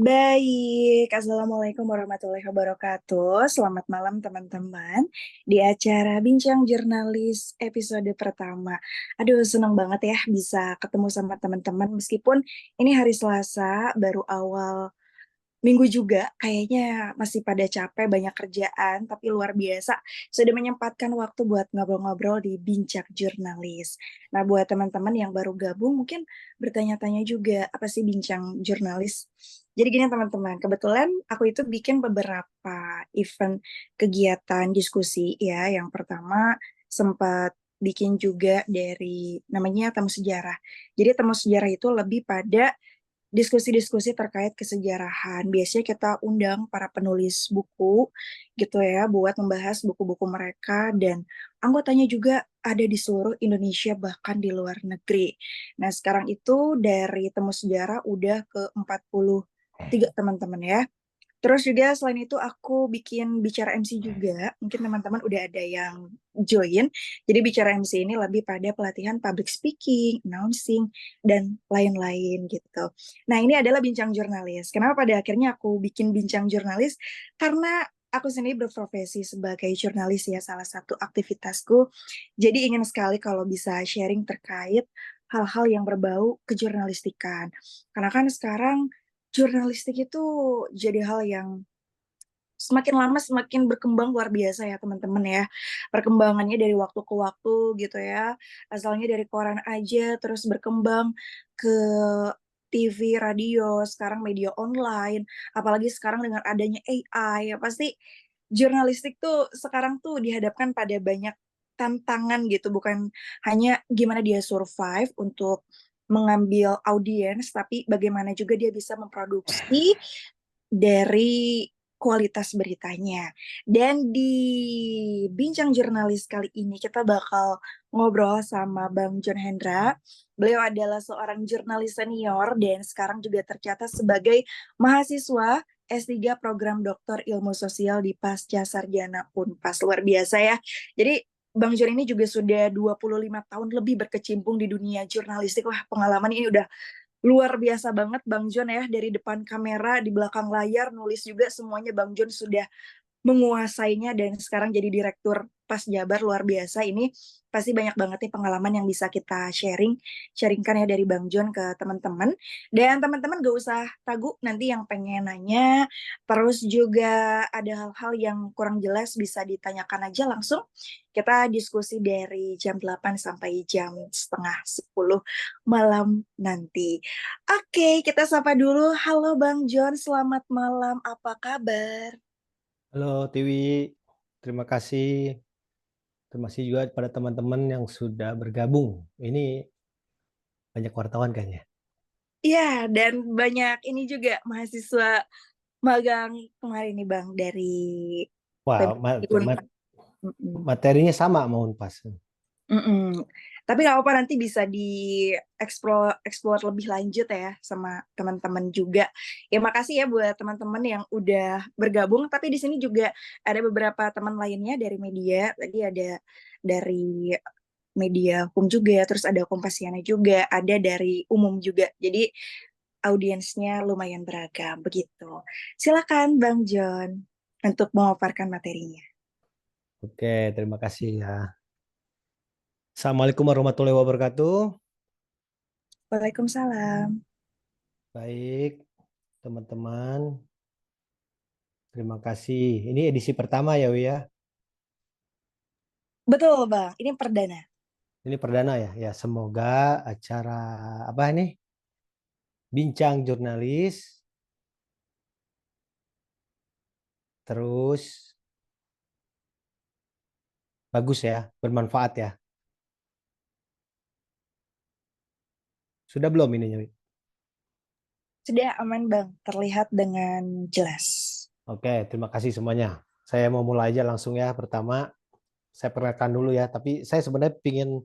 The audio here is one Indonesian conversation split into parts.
Baik, Assalamualaikum warahmatullahi wabarakatuh. Selamat malam teman-teman. Di acara Bincang Jurnalis episode pertama. Aduh, senang banget ya bisa ketemu sama teman-teman meskipun ini hari Selasa, baru awal minggu juga. Kayaknya masih pada capek, banyak kerjaan, tapi luar biasa. Sudah menyempatkan waktu buat ngobrol-ngobrol di Bincang Jurnalis. Nah, buat teman-teman yang baru gabung, mungkin bertanya-tanya juga, apa sih Bincang Jurnalis? Jadi gini teman-teman, kebetulan aku itu bikin beberapa event kegiatan diskusi ya. Yang pertama sempat bikin juga dari namanya tamu sejarah. Jadi tamu sejarah itu lebih pada diskusi-diskusi terkait kesejarahan. Biasanya kita undang para penulis buku gitu ya buat membahas buku-buku mereka dan anggotanya juga ada di seluruh Indonesia bahkan di luar negeri. Nah, sekarang itu dari temu sejarah udah ke 43 teman-teman ya. Terus juga selain itu aku bikin bicara MC juga. Mungkin teman-teman udah ada yang join. Jadi bicara MC ini lebih pada pelatihan public speaking, announcing, dan lain-lain gitu. Nah, ini adalah bincang jurnalis. Kenapa pada akhirnya aku bikin bincang jurnalis? Karena aku sendiri berprofesi sebagai jurnalis ya, salah satu aktivitasku. Jadi ingin sekali kalau bisa sharing terkait hal-hal yang berbau kejurnalistikan. Karena kan sekarang jurnalistik itu jadi hal yang semakin lama semakin berkembang luar biasa ya teman-teman ya. Perkembangannya dari waktu ke waktu gitu ya. Asalnya dari koran aja terus berkembang ke TV, radio, sekarang media online, apalagi sekarang dengan adanya AI ya pasti jurnalistik tuh sekarang tuh dihadapkan pada banyak tantangan gitu, bukan hanya gimana dia survive untuk mengambil audiens, tapi bagaimana juga dia bisa memproduksi dari kualitas beritanya. Dan di Bincang Jurnalis kali ini kita bakal ngobrol sama Bang John Hendra. Beliau adalah seorang jurnalis senior dan sekarang juga tercatat sebagai mahasiswa S3 Program Doktor Ilmu Sosial di Pasca Sarjana Unpas. Luar biasa ya. Jadi Bang John ini juga sudah 25 tahun lebih berkecimpung di dunia jurnalistik. Wah, pengalaman ini udah luar biasa banget Bang John ya, dari depan kamera, di belakang layar, nulis juga semuanya Bang John sudah menguasainya dan sekarang jadi direktur Pas Jabar. Luar biasa ini, pasti banyak banget nih pengalaman yang bisa kita sharingkan ya dari Bang John ke teman-teman. Dan teman-teman gak usah ragu nanti yang pengen nanya, terus juga ada hal-hal yang kurang jelas bisa ditanyakan aja langsung. Kita diskusi dari jam 8 sampai jam setengah 10 malam nanti. Oke, kita sapa dulu. Halo Bang John, selamat malam. Apa kabar? Halo Tiwi, terima kasih. Terima kasih juga pada teman-teman yang sudah bergabung. Ini banyak wartawan kayaknya. Iya, dan banyak ini juga mahasiswa magang kemarin nih Bang dari Wah, PBI Unpad. Mm-mm. materinya sama mau Unpas. Mm-mm. Tapi nggak apa-apa, nanti bisa explore lebih lanjut ya sama teman-teman juga. Ya makasih ya buat teman-teman yang udah bergabung. Tapi di sini juga ada beberapa teman lainnya dari media. Tadi ada dari media hukum juga, terus ada Kompasiana juga, ada dari umum juga. Jadi audiensnya lumayan beragam begitu. Silakan Bang John untuk memaparkan materinya. Oke, terima kasih ya. Assalamualaikum warahmatullahi wabarakatuh. Waalaikumsalam. Baik, teman-teman. Terima kasih. Ini edisi pertama ya, Wi ya. Betul Bang, ini perdana. Ini perdana ya. Ya, semoga acara apa ini? Bincang jurnalis terus bagus ya, bermanfaat ya. Sudah belum ininya, Wi? Sudah aman Bang, terlihat dengan jelas. Oke, terima kasih semuanya. Saya mau mulai aja langsung ya. Pertama, saya perkenalkan dulu ya. Tapi saya sebenarnya ingin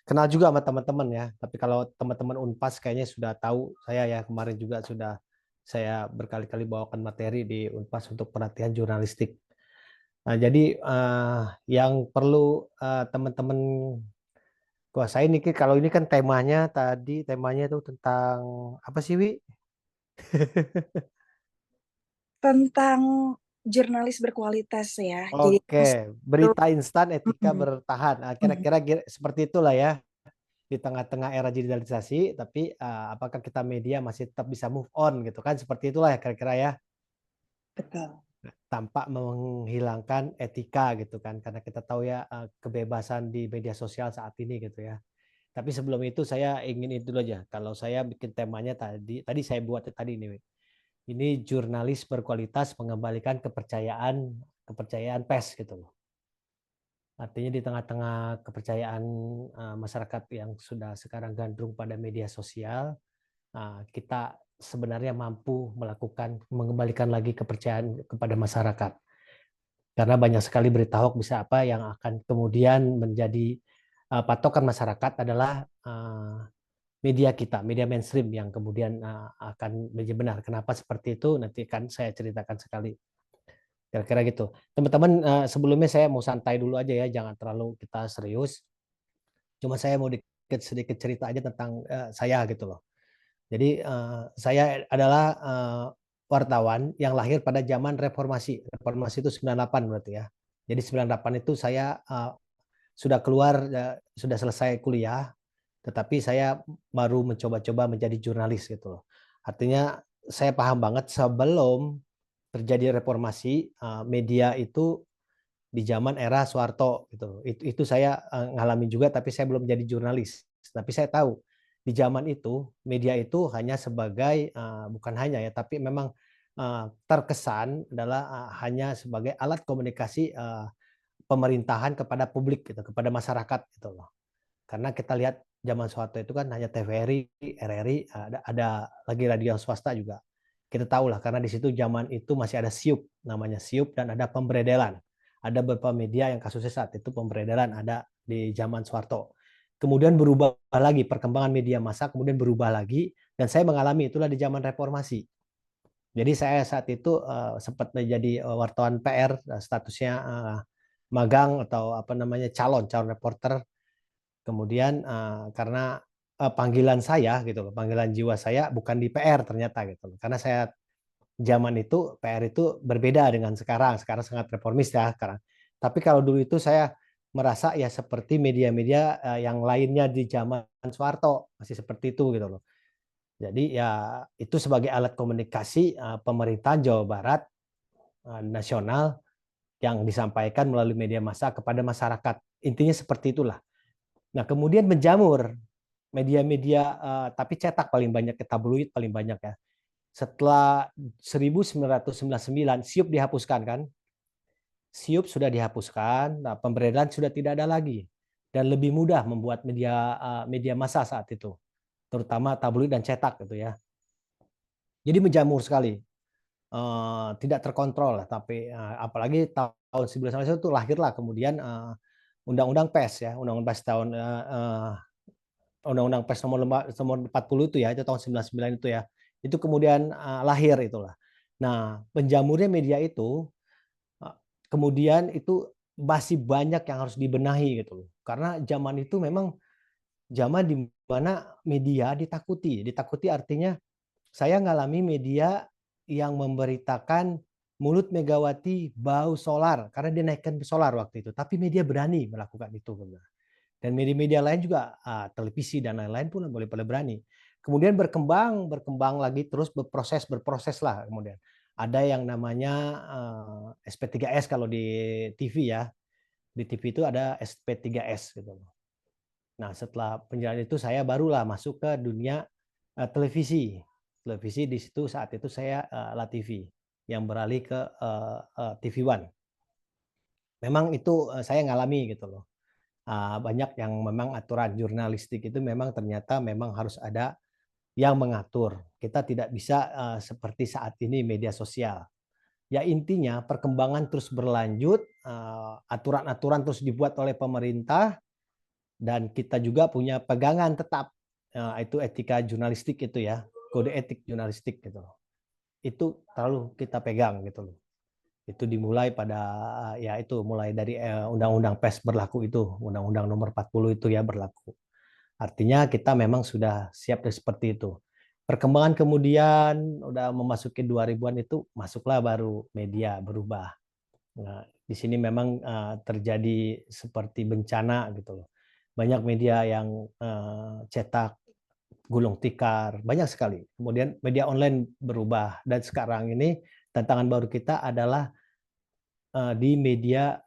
kenal juga sama teman-teman ya. Tapi kalau teman-teman Unpas kayaknya sudah tahu saya ya. Kemarin juga sudah saya berkali-kali bawakan materi di Unpas untuk pelatihan jurnalistik. Nah, jadi yang perlu teman-teman kuasain ini kalau ini kan temanya tadi temanya itu tentang apa sih Wi? tentang jurnalis berkualitas ya. Jadi Oke, berita instan, etika mm, bertahan. Nah, mm, kira-kira seperti itulah ya di tengah-tengah era digitalisasi. Tapi apakah kita media masih tetap bisa move on gitu kan? Seperti itulah ya kira-kira ya, betul. tanpa menghilangkan etika gitu kan? Karena kita tahu ya kebebasan di media sosial saat ini gitu ya. Tapi sebelum itu saya ingin itu dulu aja. Kalau saya bikin temanya tadi saya buat tadi ini. Ini jurnalis berkualitas mengembalikan kepercayaan kepercayaan pers gitu loh. Artinya di tengah-tengah kepercayaan masyarakat yang sudah sekarang gandrung pada media sosial, kita sebenarnya mampu mengembalikan lagi kepercayaan kepada masyarakat. Karena banyak sekali berita hoax bisa apa yang akan kemudian menjadi patokan masyarakat adalah media kita, media mainstream yang kemudian akan menjadi benar. Kenapa seperti itu? Nanti kan saya ceritakan sekali. Kira-kira gitu. Teman-teman, sebelumnya saya mau santai dulu aja ya, jangan terlalu kita serius. Cuma saya mau sedikit cerita aja tentang saya gitu loh. Jadi saya adalah wartawan yang lahir pada zaman reformasi. Reformasi itu 98 berarti ya. Jadi 98 itu saya sudah keluar, sudah selesai kuliah, tetapi saya baru mencoba-coba menjadi jurnalis gitu loh. Artinya saya paham banget sebelum terjadi reformasi, media itu di zaman era Soeharto gitu. Itu saya ngalamin juga, tapi saya belum jadi jurnalis. Tapi saya tahu di zaman itu media itu hanya sebagai bukan hanya ya, tapi memang terkesan adalah hanya sebagai alat komunikasi pemerintahan kepada publik gitu, kepada masyarakat gitu loh. Karena kita lihat zaman Soeharto itu kan hanya TVRI, RRI, ada lagi radio swasta juga. Kita tahu lah karena di situ zaman itu masih ada SIUP, namanya SIUP, dan ada pemberedelan. Ada beberapa media yang kasusnya saat itu pemberedelan ada di zaman Soeharto. Kemudian berubah lagi, perkembangan media massa kemudian berubah lagi, dan saya mengalami itulah di zaman reformasi. Jadi saya saat itu sempat menjadi wartawan PR, statusnya magang atau apa namanya calon reporter. Kemudian karena panggilan saya gitu loh, panggilan jiwa saya bukan di PR ternyata gitu loh. Karena saya zaman itu PR itu berbeda dengan sekarang. Sekarang sangat reformis ya sekarang. Tapi kalau dulu itu saya merasa ya seperti media-media yang lainnya di zaman Soeharto, masih seperti itu gitu loh. Jadi ya itu sebagai alat komunikasi pemerintahan Jawa Barat nasional yang disampaikan melalui media massa kepada masyarakat. Intinya seperti itulah. Nah, kemudian menjamur media-media tapi cetak paling banyak, ke tabloid paling banyak ya. Setelah 1999 SIUP dihapuskan kan. SIUP sudah dihapuskan, nah pemberedaran sudah tidak ada lagi dan lebih mudah membuat media massa saat itu, terutama tabloid dan cetak gitu ya. Jadi menjamur sekali. Tidak terkontrol lah, tapi apalagi tahun 1999 itu lahirlah kemudian Undang-Undang PES ya, Undang-Undang PES tahun Undang-Undang PES nomor 40 itu ya, itu tahun 99 itu ya. Itu kemudian lahir itulah. Nah, penjamurnya media itu kemudian itu masih banyak yang harus dibenahi gitu loh. Karena zaman itu memang zaman di mana media ditakuti. Ditakuti artinya saya ngalami media yang memberitakan mulut Megawati bau solar karena dia naikkan solar waktu itu. Tapi media berani melakukan itu. Dan media-media lain juga televisi dan lain-lain pun boleh berani. Kemudian berkembang lagi terus berproses lah kemudian. Ada yang namanya SP3S kalau di TV ya. Di TV itu ada SP3S gitu. Nah, setelah penjelasan itu saya barulah masuk ke dunia televisi. Televisi di situ saat itu saya LaTV yang beralih ke TV One. Memang itu saya ngalami gitu loh. Banyak yang memang aturan jurnalistik itu memang ternyata memang harus ada yang mengatur. Kita tidak bisa seperti saat ini media sosial. Ya intinya perkembangan terus berlanjut, aturan-aturan terus dibuat oleh pemerintah dan kita juga punya pegangan tetap. Itu etika jurnalistik itu ya, kode etik jurnalistik gitu. Itu terlalu kita pegang gitu loh. Itu dimulai pada ya itu mulai dari Undang-Undang PES berlaku itu, Undang-Undang nomor 40 itu ya berlaku. Artinya kita memang sudah siap seperti itu. Perkembangan kemudian udah memasuki 2000-an itu masuklah baru media berubah. Nah, di sini memang terjadi seperti bencana gitu loh. Banyak media yang cetak, gulung tikar, banyak sekali. Kemudian media online berubah dan sekarang ini tantangan baru kita adalah di media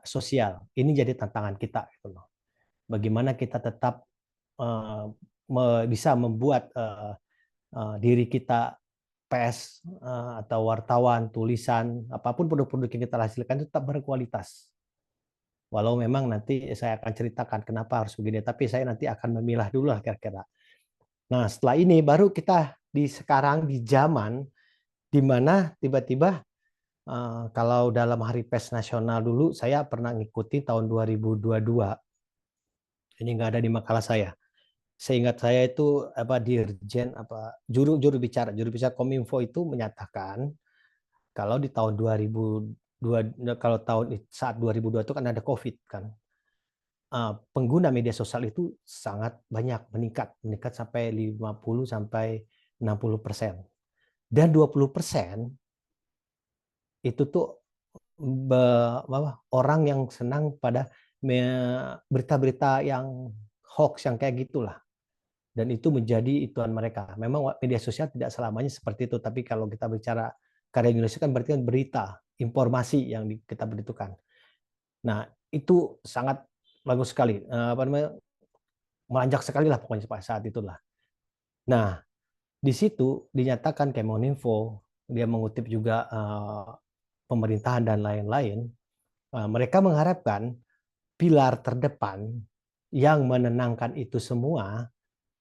sosial. Ini jadi tantangan kita gitu loh. Bagaimana kita tetap bisa membuat diri kita pers atau wartawan, tulisan, apapun produk-produk yang kita hasilkan itu tetap berkualitas. Walau memang nanti saya akan ceritakan kenapa harus begini, tapi saya nanti akan memilah dulu lah kira-kira. Nah, setelah ini baru kita sekarang di zaman di mana tiba-tiba kalau dalam Hari Pers Nasional dulu saya pernah ngikuti tahun 2022. Ini nggak ada di makalah saya. Seingat saya itu dirjen juru bicara Kominfo itu menyatakan kalau di tahun 2002, kalau saat 2002 itu kan ada COVID kan, pengguna media sosial itu sangat banyak, meningkat sampai 50 sampai 60%. Dan 20% itu tuh orang yang senang pada berita-berita yang hoax yang kayak gitulah. Dan itu menjadi ituan mereka. Memang media sosial tidak selamanya seperti itu, tapi kalau kita bicara karya Indonesia kan berarti kan berita, informasi yang kita beritukan. Nah, itu sangat bagus sekali, melanjak sekali lah pokoknya pada saat itulah. Nah, di situ dinyatakan Kemeninfo, dia mengutip juga pemerintahan dan lain-lain, mereka mengharapkan pilar terdepan yang menenangkan itu semua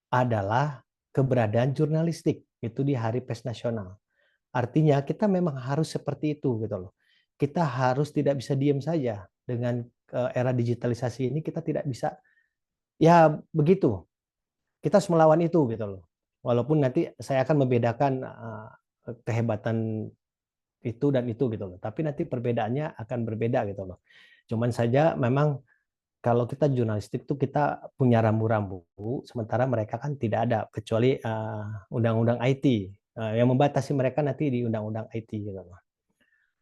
adalah keberadaan jurnalistik itu di Hari Pers Nasional. Artinya kita memang harus seperti itu gitu loh. Kita harus tidak bisa diam saja dengan era digitalisasi ini, kita tidak bisa ya begitu. Kita harus melawan itu gitu loh. Walaupun nanti saya akan membedakan kehebatan itu dan itu gitu loh. Tapi nanti perbedaannya akan berbeda gitu loh. Cuman saja memang kalau kita jurnalistik tuh kita punya rambu-rambu, sementara mereka kan tidak ada kecuali undang-undang IT yang membatasi mereka nanti di undang-undang IT gitu.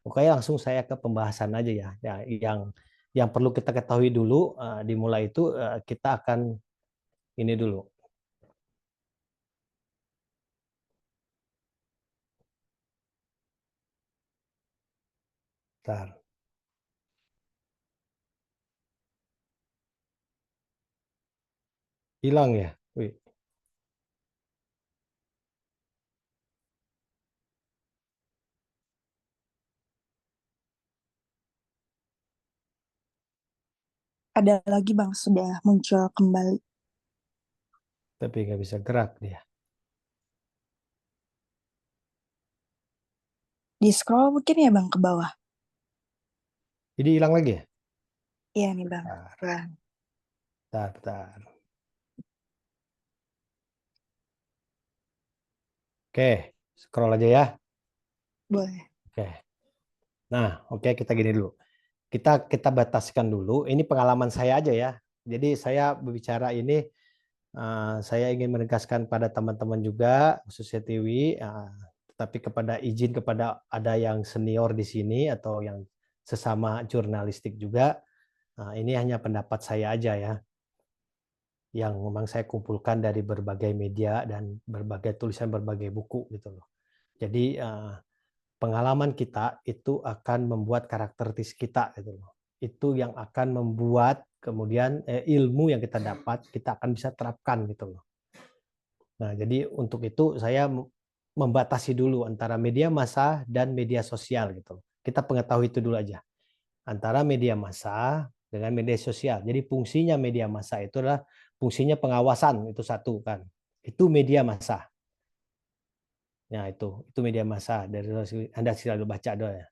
Oke, langsung saya ke pembahasan aja ya. Ya yang perlu kita ketahui dulu dimulai itu kita akan ini dulu. Bentar. Hilang ya. Wih. Ada lagi Bang, sudah muncul kembali. Tapi nggak bisa gerak dia. Di scroll mungkin ya Bang ke bawah. Jadi hilang lagi ya? Iya nih Bang. Bentar, Bang. bentar. Oke, scroll aja ya. Boleh. Oke. Nah, oke kita gini dulu. Kita bataskan dulu. Ini pengalaman saya aja ya. Jadi saya berbicara ini, saya ingin menegaskan pada teman-teman juga, khususnya Tiwi, tapi izin kepada ada yang senior di sini atau yang sesama jurnalistik juga. Ini hanya pendapat saya aja ya, yang memang saya kumpulkan dari berbagai media dan berbagai tulisan, berbagai buku gitu loh. Jadi pengalaman kita itu akan membuat karakteristik kita gitu loh. Itu yang akan membuat kemudian ilmu yang kita dapat kita akan bisa terapkan gitu loh. Nah, jadi untuk itu saya membatasi dulu antara media massa dan media sosial gitu loh. Kita pengetahui itu dulu aja. Antara media massa dengan media sosial. Jadi fungsinya media massa itu adalah fungsinya pengawasan, itu satu kan. Itu media massa. Ya itu media massa dari Anda selalu baca doa ya.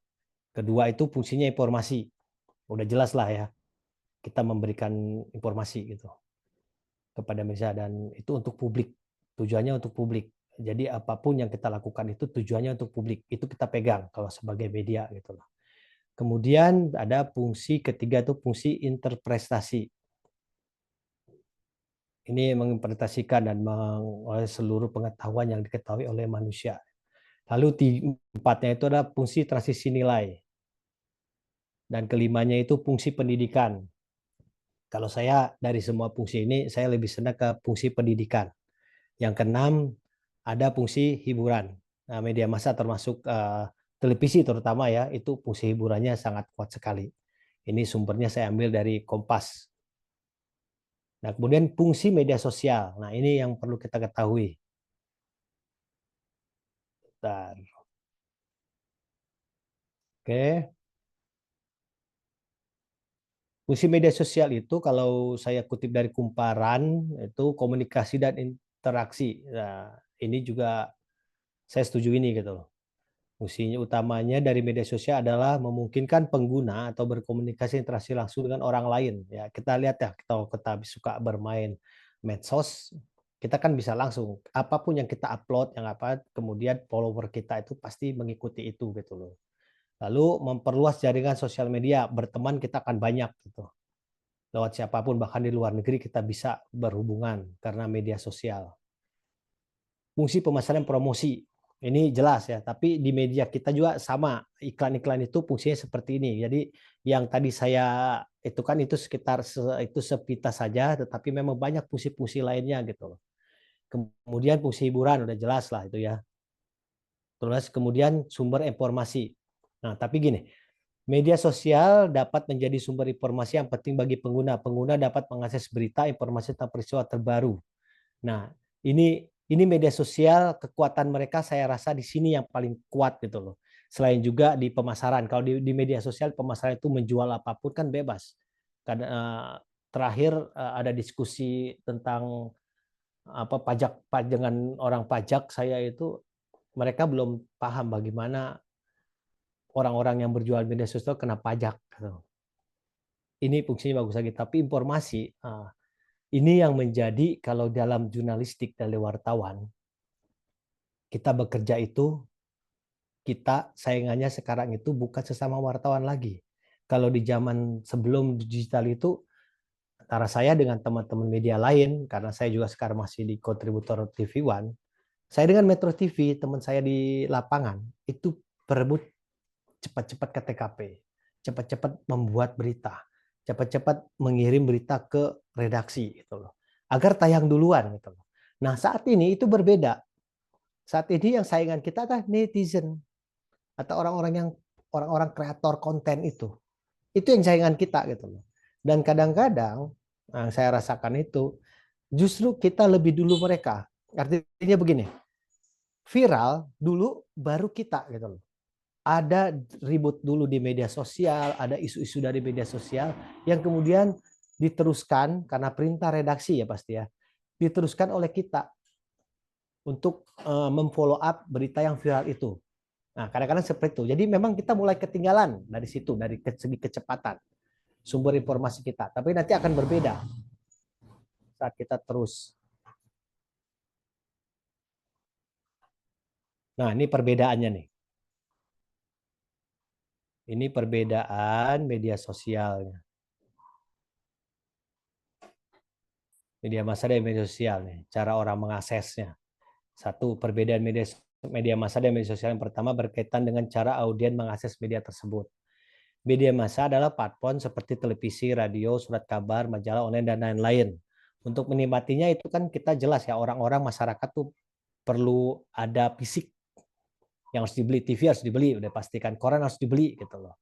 Kedua itu fungsinya informasi. Udah jelas lah ya. Kita memberikan informasi gitu kepada masyarakat dan itu untuk publik. Tujuannya untuk publik. Jadi apapun yang kita lakukan itu tujuannya untuk publik. Itu kita pegang kalau sebagai media gitu loh. Kemudian ada fungsi ketiga itu fungsi interpretasi. Ini menginterpretasikan dan oleh seluruh pengetahuan yang diketahui oleh manusia. Lalu empatnya itu adalah fungsi transisi nilai. Dan kelimanya itu fungsi pendidikan. Kalau saya dari semua fungsi ini, saya lebih senang ke fungsi pendidikan. Yang keenam, ada fungsi hiburan. Nah, media massa termasuk televisi terutama ya, itu fungsi hiburannya sangat kuat sekali. Ini sumbernya saya ambil dari Kompas. Nah, kemudian fungsi media sosial. Nah, ini yang perlu kita ketahui. Bentar. Oke. Fungsi media sosial itu kalau saya kutip dari Kumparan, itu komunikasi dan interaksi. Nah, ini juga saya setuju ini gitu loh. Fungsinya utamanya dari media sosial adalah memungkinkan pengguna atau berkomunikasi interaksi langsung dengan orang lain. Ya, kita lihat ya, kalau kita suka bermain medsos, kita kan bisa langsung apapun yang kita upload, yang apa, kemudian follower kita itu pasti mengikuti itu gitu loh. Lalu memperluas jaringan sosial media, berteman kita akan banyak gitu. Lewat siapapun, bahkan di luar negeri kita bisa berhubungan karena media sosial. Fungsi pemasaran promosi, ini jelas ya, tapi di media kita juga sama, iklan-iklan itu fungsinya seperti ini. Jadi yang tadi saya itu kan itu sekitar itu sepintas saja, tetapi memang banyak fungsi-fungsi lainnya gitu loh. Kemudian fungsi hiburan udah jelas lah itu ya. Terus kemudian sumber informasi. Nah, tapi gini, media sosial dapat menjadi sumber informasi yang penting bagi pengguna. Pengguna dapat mengakses berita, informasi tentang peristiwa terbaru. Nah, ini media sosial, kekuatan mereka saya rasa di sini yang paling kuat gitu loh. Selain juga di pemasaran. Kalau di media sosial pemasaran itu menjual apapun kan bebas. Karena terakhir ada diskusi tentang apa pajak dengan orang pajak, saya itu mereka belum paham bagaimana orang-orang yang berjual media sosial kena pajak gitu. Ini fungsinya bagus lagi, tapi informasi ini yang menjadi kalau dalam jurnalistik dan wartawan kita bekerja itu, kita saingannya sekarang itu bukan sesama wartawan lagi. Kalau di zaman sebelum digital itu, antara saya dengan teman-teman media lain, karena saya juga sekarang masih di kontributor TV One, saya dengan Metro TV, teman saya di lapangan, itu berebut cepat-cepat ke TKP, cepat-cepat membuat berita, cepat-cepat mengirim berita ke redaksi, gitu loh, agar tayang duluan, gitu loh. Nah saat ini itu berbeda. Saat ini yang saingan kita adalah netizen atau orang-orang kreator konten itu yang saingan kita gitu loh. Dan kadang-kadang saya rasakan itu justru kita lebih dulu mereka. Artinya begini, viral dulu baru kita gitu loh. Ada ribut dulu di media sosial, ada isu-isu dari media sosial yang kemudian diteruskan karena perintah redaksi ya pasti ya, diteruskan oleh kita untuk memfollow up berita yang viral itu. Nah, kadang-kadang seperti itu. Jadi memang kita mulai ketinggalan dari situ, dari segi kecepatan sumber informasi kita. Tapi nanti akan berbeda saat kita terus. Nah, ini perbedaannya nih. Ini perbedaan media sosialnya. Media massa dan media sosial nih, cara orang mengaksesnya. Satu, perbedaan media massa dan media sosial yang pertama berkaitan dengan cara audien mengakses media tersebut. Media massa adalah platform seperti televisi, radio, surat kabar, majalah online, dan lain-lain. Untuk menikmatinya itu kan kita jelas ya, orang-orang masyarakat tuh perlu ada fisik yang harus dibeli, TV harus dibeli, udah pastikan, koran harus dibeli gitu loh.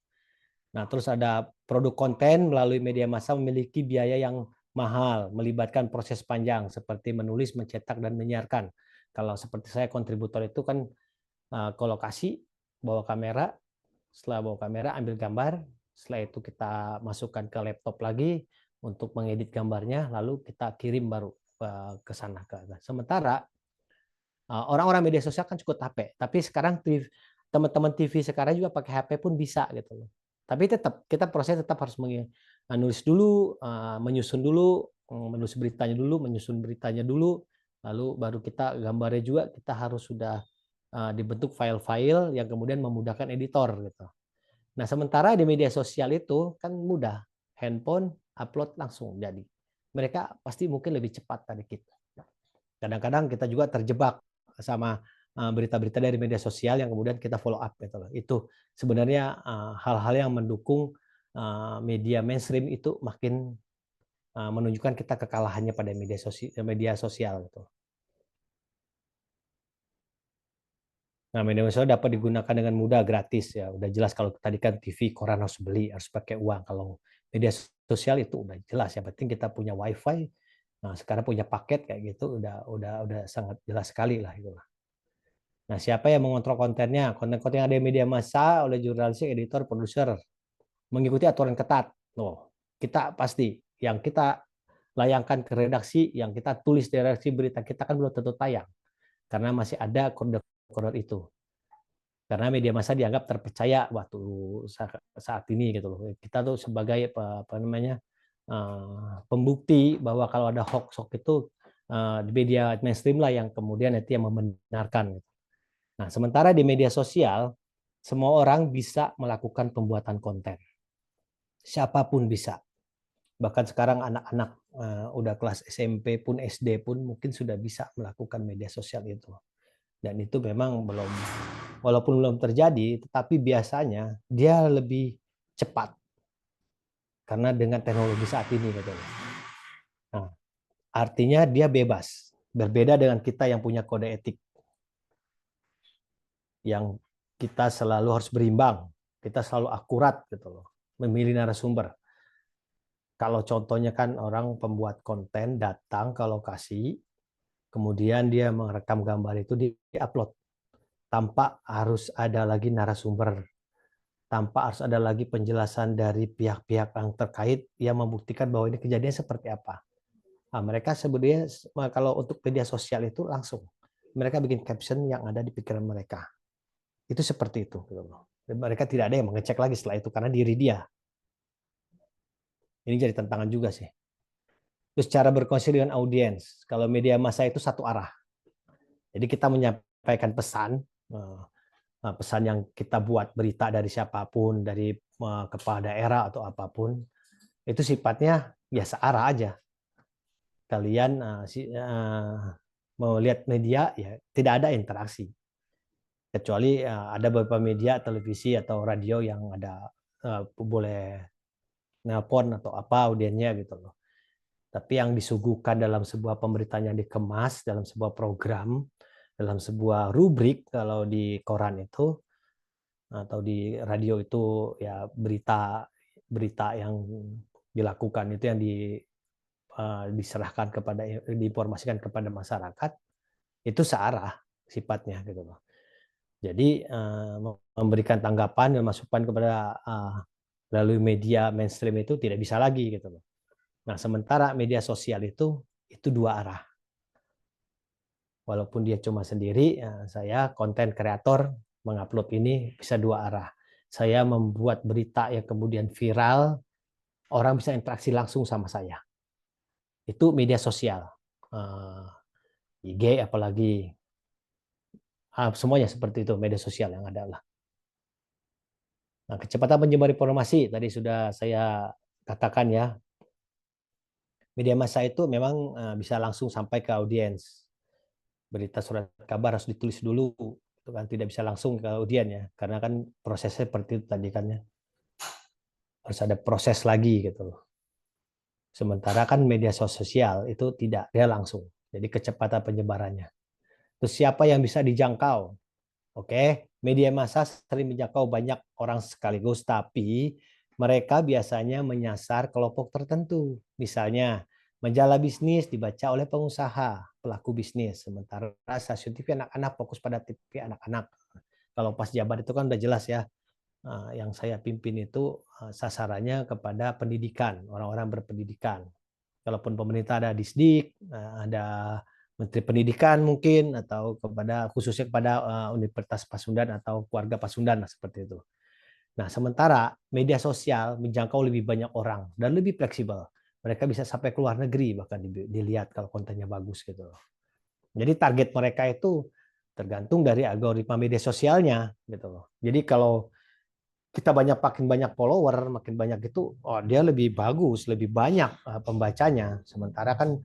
Nah, terus ada produk konten melalui media massa memiliki biaya yang mahal, melibatkan proses panjang seperti menulis, mencetak, dan menyiarkan. Kalau seperti saya kontributor itu kan ke lokasi, bawa kamera, setelah bawa kamera ambil gambar, setelah itu kita masukkan ke laptop lagi untuk mengedit gambarnya, lalu kita kirim baru ke sana. Sementara orang-orang media sosial kan cukup HP, tapi sekarang teman-teman TV sekarang juga pakai HP pun bisa gitu loh. Tapi tetap kita proses tetap harus menulis dulu, menyusun dulu, menulis beritanya dulu, menyusun beritanya dulu, lalu baru kita gambarnya juga kita harus sudah dibentuk file-file yang kemudian memudahkan editor gitu. Nah, sementara di media sosial itu kan mudah, handphone upload langsung jadi. mereka pasti mungkin lebih cepat dari kita. Kadang-kadang kita juga terjebak sama berita-berita dari media sosial yang kemudian kita follow up gitu loh. Itu sebenarnya hal-hal yang mendukung media mainstream itu makin menunjukkan kita kekalahannya pada media sosial gitu. Nah, media sosial dapat digunakan dengan mudah, gratis ya. Udah jelas kalau tadi kan TV, koran harus beli, harus pakai uang. Kalau media sosial itu udah jelas, yang penting kita punya WiFi. Nah, sekarang punya paket kayak gitu udah sangat jelas sekali lah itu. Nah, siapa yang mengontrol kontennya? Konten-konten yang ada di media massa oleh jurnalis, editor, produser mengikuti aturan ketat. Loh, kita pasti yang kita layangkan ke redaksi, yang kita tulis di redaksi berita kita kan belum tentu tayang karena masih ada kode-kode itu. Karena media massa dianggap terpercaya waktu saat ini gitu loh. Kita tuh sebagai apa namanya pembukti bahwa kalau ada hoax itu di media mainstream lah yang kemudian nanti yang membenarkan. Nah, sementara di media sosial semua orang bisa melakukan pembuatan konten. Siapapun bisa. Bahkan sekarang anak-anak udah kelas SMP pun SD pun mungkin sudah bisa melakukan media sosial itu. Dan itu memang walaupun belum terjadi, tetapi biasanya dia lebih cepat karena dengan teknologi saat ini gitu. Nah, artinya dia bebas, berbeda dengan kita yang punya kode etik, yang kita selalu harus berimbang, kita selalu akurat gitu loh, memilih narasumber. Kalau contohnya kan orang pembuat konten datang ke lokasi, kemudian dia merekam gambar itu di-upload tanpa harus ada lagi narasumber, tanpa harus ada lagi penjelasan dari pihak-pihak yang terkait yang membuktikan bahwa ini kejadian seperti apa. Nah, mereka sebenarnya kalau untuk media sosial itu langsung mereka bikin caption yang ada di pikiran mereka. Itu seperti itu. Dan mereka tidak ada yang mengecek lagi setelah itu karena diri dia. Ini jadi tantangan juga sih. Terus cara berkomunikasi dengan audiens. Kalau media massa itu satu arah. Jadi kita menyampaikan pesan, pesan yang kita buat berita dari siapapun, dari kepala daerah atau apapun, itu sifatnya ya searah aja. Kalian mau lihat media ya tidak ada interaksi. Kecuali ada beberapa media televisi atau radio yang ada boleh nelpon atau apa audiennya gitu loh. Tapi yang disuguhkan dalam sebuah pemberitaan yang dikemas dalam sebuah program, dalam sebuah rubrik kalau di koran itu atau di radio itu ya berita yang dilakukan itu yang diserahkan kepada diinformasikan kepada masyarakat itu searah sifatnya gitu loh. Jadi memberikan tanggapan dan masukan kepada melalui media mainstream itu tidak bisa lagi gitu loh. Nah, sementara media sosial itu dua arah. Walaupun dia cuma sendiri, saya konten kreator mengupload ini bisa dua arah. Saya membuat berita yang kemudian viral, orang bisa interaksi langsung sama saya. Itu media sosial. IG apalagi semuanya seperti itu media sosial yang ada lah. Nah, kecepatan penyebar informasi tadi sudah saya katakan ya. Media massa itu memang bisa langsung sampai ke audiens. Berita surat kabar harus ditulis dulu, itu kan tidak bisa langsung ke audiens ya, karena kan prosesnya seperti itu tadi kan ya. Harus ada proses lagi gitu loh. Sementara kan media sosial itu tidak, dia langsung. Jadi kecepatan penyebarannya. Terus siapa yang bisa dijangkau? Oke, media massa sering menjangkau banyak orang sekaligus, tapi mereka biasanya menyasar kelompok tertentu. Misalnya, majalah bisnis dibaca oleh pengusaha, pelaku bisnis. Sementara stasiun TV anak-anak fokus pada TV anak-anak. Kalau pas jabat itu kan udah jelas ya, yang saya pimpin itu sasarannya kepada pendidikan, orang-orang berpendidikan. Kalaupun pemerintah ada Disdik, ada Menteri Pendidikan mungkin atau kepada khususnya kepada Universitas Pasundan atau keluarga Pasundan seperti itu. Nah, sementara media sosial menjangkau lebih banyak orang dan lebih fleksibel. Mereka bisa sampai ke luar negeri bahkan dilihat kalau kontennya bagus gitu. Jadi target mereka itu tergantung dari algoritma media sosialnya gitu loh. Jadi kalau kita makin banyak follower, makin banyak itu, oh dia lebih bagus, lebih banyak pembacanya. Sementara kan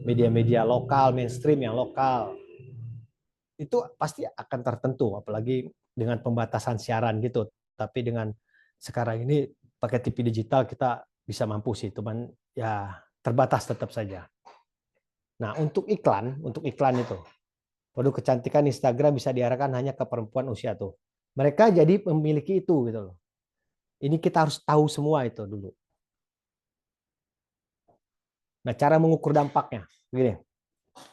media-media lokal, mainstream yang lokal itu pasti akan tertentu, apalagi dengan pembatasan siaran gitu. Tapi dengan sekarang ini pakai TV digital kita bisa mampu sih, cuman ya terbatas tetap saja. Nah, untuk iklan itu, produk kecantikan Instagram bisa diarahkan hanya ke perempuan usia tuh. Mereka jadi memiliki itu gitu loh. Ini kita harus tahu semua itu dulu. Nah, cara mengukur dampaknya, begini.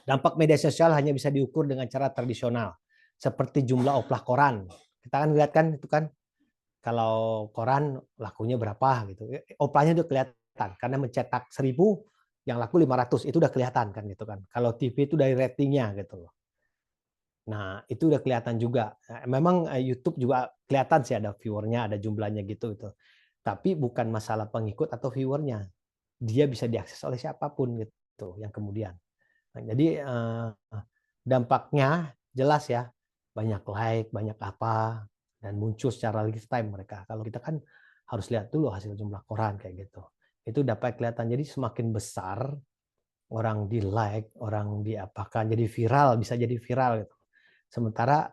Dampak media sosial hanya bisa diukur dengan cara tradisional, seperti jumlah oplah koran. Kita kan lihat kan itu kan, kalau koran lakunya berapa gitu. Oplahnya udah kelihatan karena mencetak 1.000 yang laku 500 itu udah kelihatan kan gitu kan. Kalau TV itu dari ratingnya gitu loh. Nah, itu udah kelihatan juga. Memang YouTube juga kelihatan sih ada viewernya, ada jumlahnya gitu gitu. Tapi bukan masalah pengikut atau viewernya. Dia bisa diakses oleh siapapun gitu yang kemudian. Nah, jadi dampaknya jelas ya, banyak like, banyak apa, dan muncul secara lifetime mereka. Kalau kita kan harus lihat dulu hasil jumlah koran kayak gitu. Itu dapat kelihatan. Jadi semakin besar orang di like, orang diapakan, jadi viral, bisa jadi viral gitu. Sementara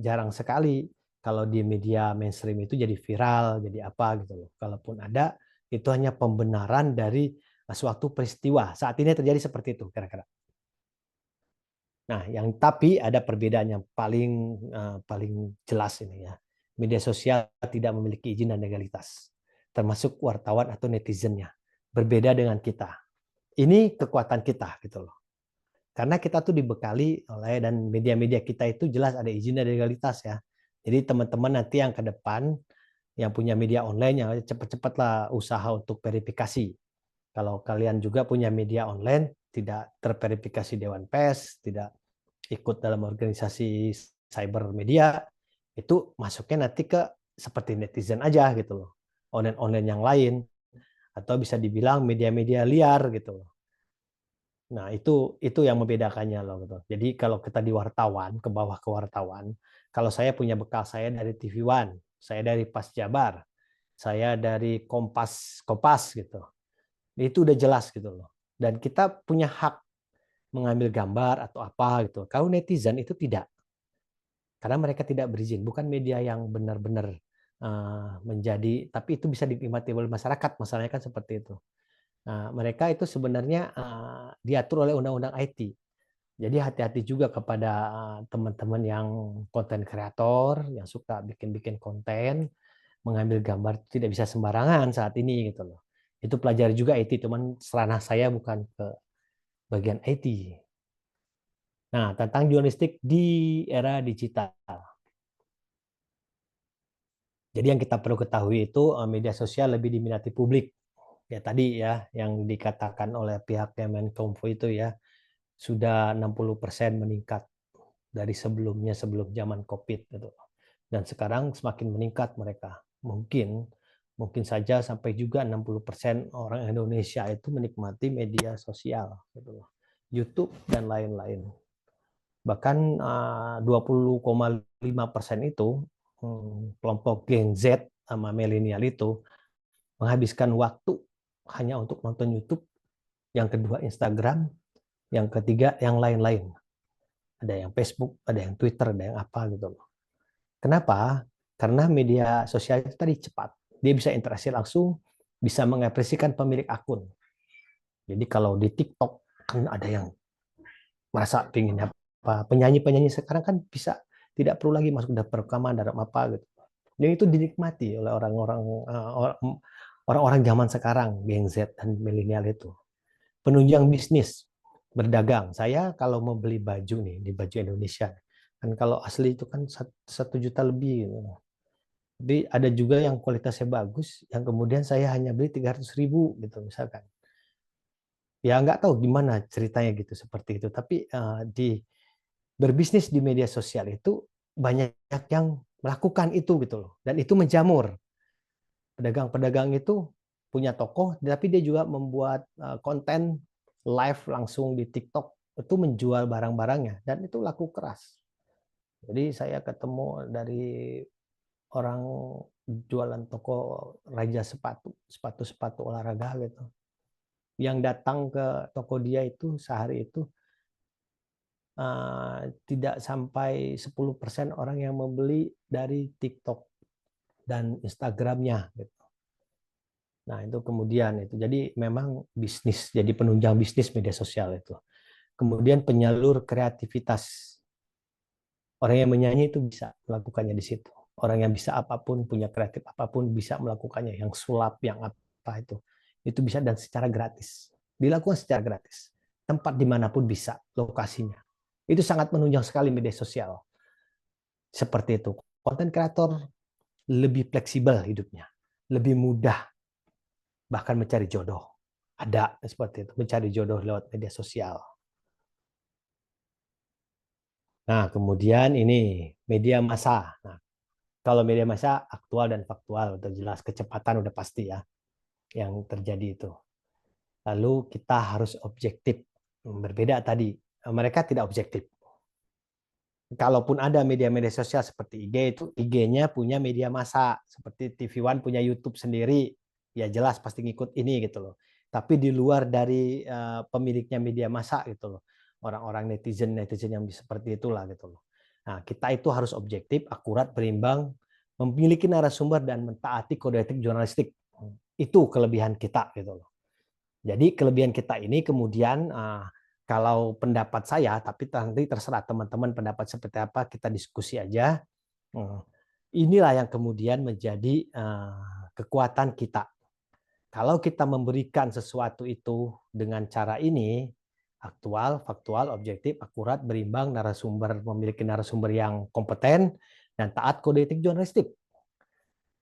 jarang sekali kalau di media mainstream itu jadi viral, jadi apa gitu loh. Kalaupun ada, itu hanya pembenaran dari suatu peristiwa. Saat ini terjadi seperti itu kira-kira. Nah, tapi ada perbedaan yang paling jelas ini ya. Media sosial tidak memiliki izin dan legalitas, termasuk wartawan atau netizennya. Berbeda dengan kita. Ini kekuatan kita gitu loh. Karena kita tuh dibekali oleh, dan media-media kita itu jelas ada izin dan legalitas ya. Jadi teman-teman nanti yang ke depan yang punya media online yang cepat-cepatlah usaha untuk verifikasi. Kalau kalian juga punya media online tidak terverifikasi Dewan Pers, tidak ikut dalam organisasi cyber media, itu masuknya nanti ke seperti netizen aja gitu loh. Online-online yang lain, atau bisa dibilang media-media liar gitu loh. Nah, itu yang membedakannya loh gitu. Jadi kalau kita di wartawan, ke bawah ke wartawan, kalau saya punya bekal saya dari TV One, saya dari Pas Jabar, saya dari Kompas gitu. Itu udah jelas gitu loh. Dan kita punya hak mengambil gambar atau apa gitu. Kalau netizen itu tidak. Karena mereka tidak berizin, bukan media yang benar-benar menjadi, tapi itu bisa dinikmati oleh masyarakat, masalahnya kan seperti itu. Nah, mereka itu sebenarnya diatur oleh undang-undang IT. Jadi hati-hati juga kepada teman-teman yang konten kreator, yang suka bikin-bikin konten, mengambil gambar tidak bisa sembarangan saat ini gitu loh. Itu pelajari juga IT, cuman ranah saya bukan ke bagian IT. Nah, tentang jurnalistik di era digital. Jadi yang kita perlu ketahui itu media sosial lebih diminati publik. Ya tadi ya yang dikatakan oleh pihak Kemenkominfo itu ya, sudah 60% meningkat dari sebelumnya, sebelum zaman COVID gitu. Dan sekarang semakin meningkat mereka. Mungkin saja sampai juga 60% orang Indonesia itu menikmati media sosial gitu loh. YouTube dan lain-lain. Bahkan 20,5% itu kelompok Gen Z sama milenial itu menghabiskan waktu hanya untuk nonton YouTube, yang kedua Instagram, yang ketiga yang lain-lain. Ada yang Facebook, ada yang Twitter, ada yang apa gitu loh. Kenapa? Karena media sosial itu tadi cepat. Dia bisa interaksi langsung, bisa mengapresiasikan pemilik akun. Jadi kalau di TikTok kan ada yang merasa pinginnya apa. Penyanyi-penyanyi sekarang kan bisa tidak perlu lagi masuk daftar rekaman dalam apa gitu. Dan itu dinikmati oleh orang-orang zaman sekarang, Gen Z dan milenial itu. Penunjang bisnis, berdagang. Saya kalau mau beli baju nih, di baju Indonesia, kan kalau asli itu kan 1 juta lebih. Gitu. Tapi ada juga yang kualitasnya bagus, yang kemudian saya hanya beli 300.000 gitu misalkan. Ya nggak tahu gimana ceritanya gitu seperti itu. Tapi berbisnis di media sosial itu banyak yang melakukan itu gitu loh. Dan itu menjamur. Pedagang-pedagang itu punya toko, tapi dia juga membuat konten live langsung di TikTok itu menjual barang-barangnya dan itu laku keras. Jadi saya ketemu dari orang jualan toko raja sepatu olahraga gitu. Yang datang ke toko dia itu sehari itu tidak sampai 10% orang yang membeli dari TikTok dan Instagramnya gitu. Nah, itu kemudian itu. Jadi memang bisnis, jadi penunjang bisnis media sosial itu. Kemudian penyalur kreativitas. Orang yang menyanyi itu bisa melakukannya di situ. Orang yang bisa apapun, punya kreatif apapun bisa melakukannya. Yang sulap, yang apa itu. Itu bisa dan secara gratis. Dilakukan secara gratis. Tempat dimanapun bisa lokasinya. Itu sangat menunjang sekali media sosial. Seperti itu. Konten kreator lebih fleksibel hidupnya. Lebih mudah bahkan mencari jodoh. Ada seperti itu. Mencari jodoh lewat media sosial. Nah, kemudian ini media massa. Nah, kalau media massa aktual dan faktual udah jelas, kecepatan udah pasti ya yang terjadi itu. Lalu kita harus objektif. Berbeda tadi, mereka tidak objektif. Kalaupun ada media-media sosial seperti IG itu IG-nya punya media massa, seperti TV One punya YouTube sendiri, ya jelas pasti ngikut ini gitu loh. Tapi di luar dari pemiliknya media massa gitu loh. Orang-orang netizen yang seperti itulah gitu loh. Nah, kita itu harus objektif, akurat, berimbang, memiliki narasumber dan mentaati kode etik jurnalistik. Itu kelebihan kita gitu loh. Jadi kelebihan kita ini kemudian kalau pendapat saya, tapi nanti terserah teman-teman pendapat seperti apa, kita diskusi aja. Inilah yang kemudian menjadi kekuatan kita. Kalau kita memberikan sesuatu itu dengan cara ini, aktual, faktual, objektif, akurat, berimbang, memiliki narasumber yang kompeten, dan taat kode etik jurnalistik,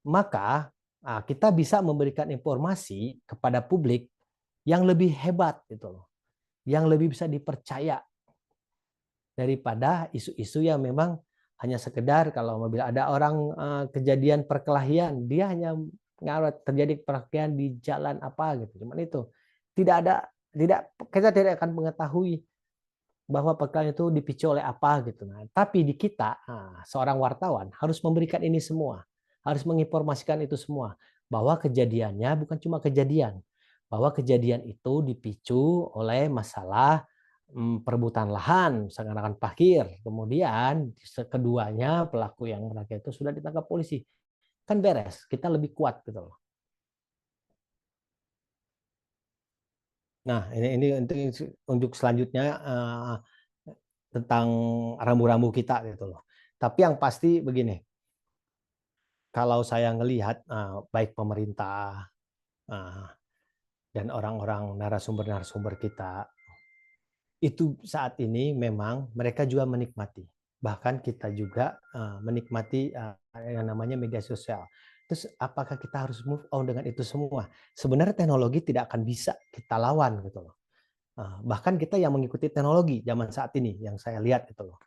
maka kita bisa memberikan informasi kepada publik yang lebih hebat gitu loh, yang lebih bisa dipercaya daripada isu-isu yang memang hanya sekedar kalau mobil ada orang kejadian perkelahian, dia hanya ngarut terjadi perkelahian di jalan apa gitu, cuman itu kita tidak akan mengetahui bahwa perkelahian itu dipicu oleh apa gitu. Nah, tapi di kita seorang wartawan harus memberikan ini semua, harus menginformasikan itu semua bahwa kejadiannya bukan cuma kejadian, bahwa kejadian itu dipicu oleh masalah perebutan lahan, seakan-akan parkir. Kemudian keduanya pelaku yang mereka itu sudah ditangkap polisi. Kan beres, kita lebih kuat gitu loh. Nah, ini untuk selanjutnya tentang rambu-rambu kita gitu loh. Tapi yang pasti begini, kalau saya ngelihat baik pemerintah dan orang-orang narasumber-narasumber kita itu saat ini memang mereka juga menikmati. Bahkan kita juga menikmati yang namanya media sosial. Terus apakah kita harus move on dengan itu semua? Sebenarnya teknologi tidak akan bisa kita lawan gitu loh. Bahkan kita yang mengikuti teknologi zaman saat ini yang saya lihat itu loh.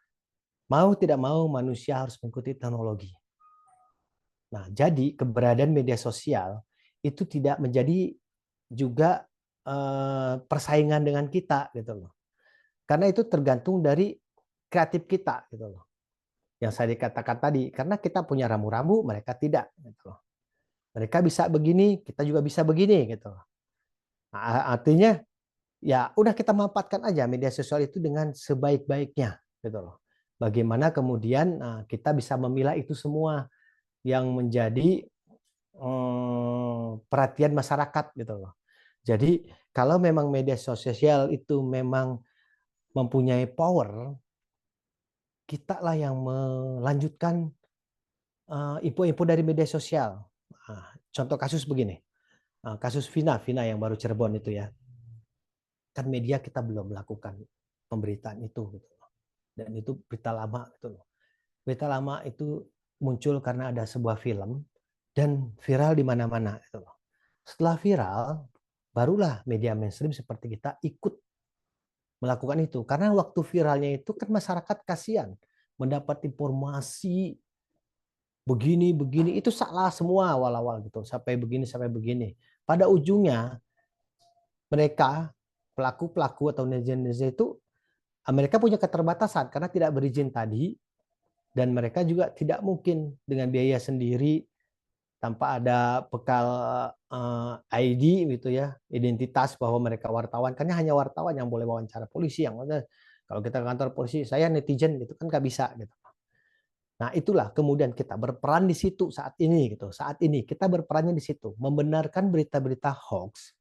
Mau tidak mau manusia harus mengikuti teknologi. Nah, jadi keberadaan media sosial itu tidak menjadi juga persaingan dengan kita gitu loh. Karena itu tergantung dari kreatif kita gitu loh. Yang saya dikatakan tadi, karena kita punya rambu-rambu, mereka tidak gitu loh. Mereka bisa begini, kita juga bisa begini gitu loh. Nah, artinya ya udah kita manfaatkan aja media sosial itu dengan sebaik-baiknya gitu loh. Bagaimana kemudian kita bisa memilah itu semua yang menjadi perhatian masyarakat gitu loh. Jadi kalau memang media sosial itu memang mempunyai power, kita lah yang melanjutkan info-info dari media sosial. Contoh kasus begini, kasus Vina yang baru Cirebon itu ya, kan media kita belum melakukan pemberitaan itu gitu loh. Dan itu berita lama gitu loh. Berita lama itu muncul karena ada sebuah film dan viral di mana-mana gitu loh. Setelah viral, barulah media mainstream seperti kita ikut melakukan itu. Karena waktu viralnya itu kan masyarakat kasihan mendapat informasi begini, itu salah semua awal-awal gitu. Sampai begini. Pada ujungnya mereka, pelaku-pelaku atau netizen itu, mereka punya keterbatasan karena tidak berizin tadi, Dan mereka juga tidak mungkin dengan biaya sendiri tanpa ada bekal ID gitu ya, identitas bahwa mereka wartawan. Karena hanya wartawan yang boleh wawancara polisi. Kalau kita ke kantor polisi, saya netizen gitu kan nggak bisa gitu. Nah, itulah kemudian kita berperan di situ saat ini gitu. Saat ini kita berperannya di situ, membenarkan berita-berita hoax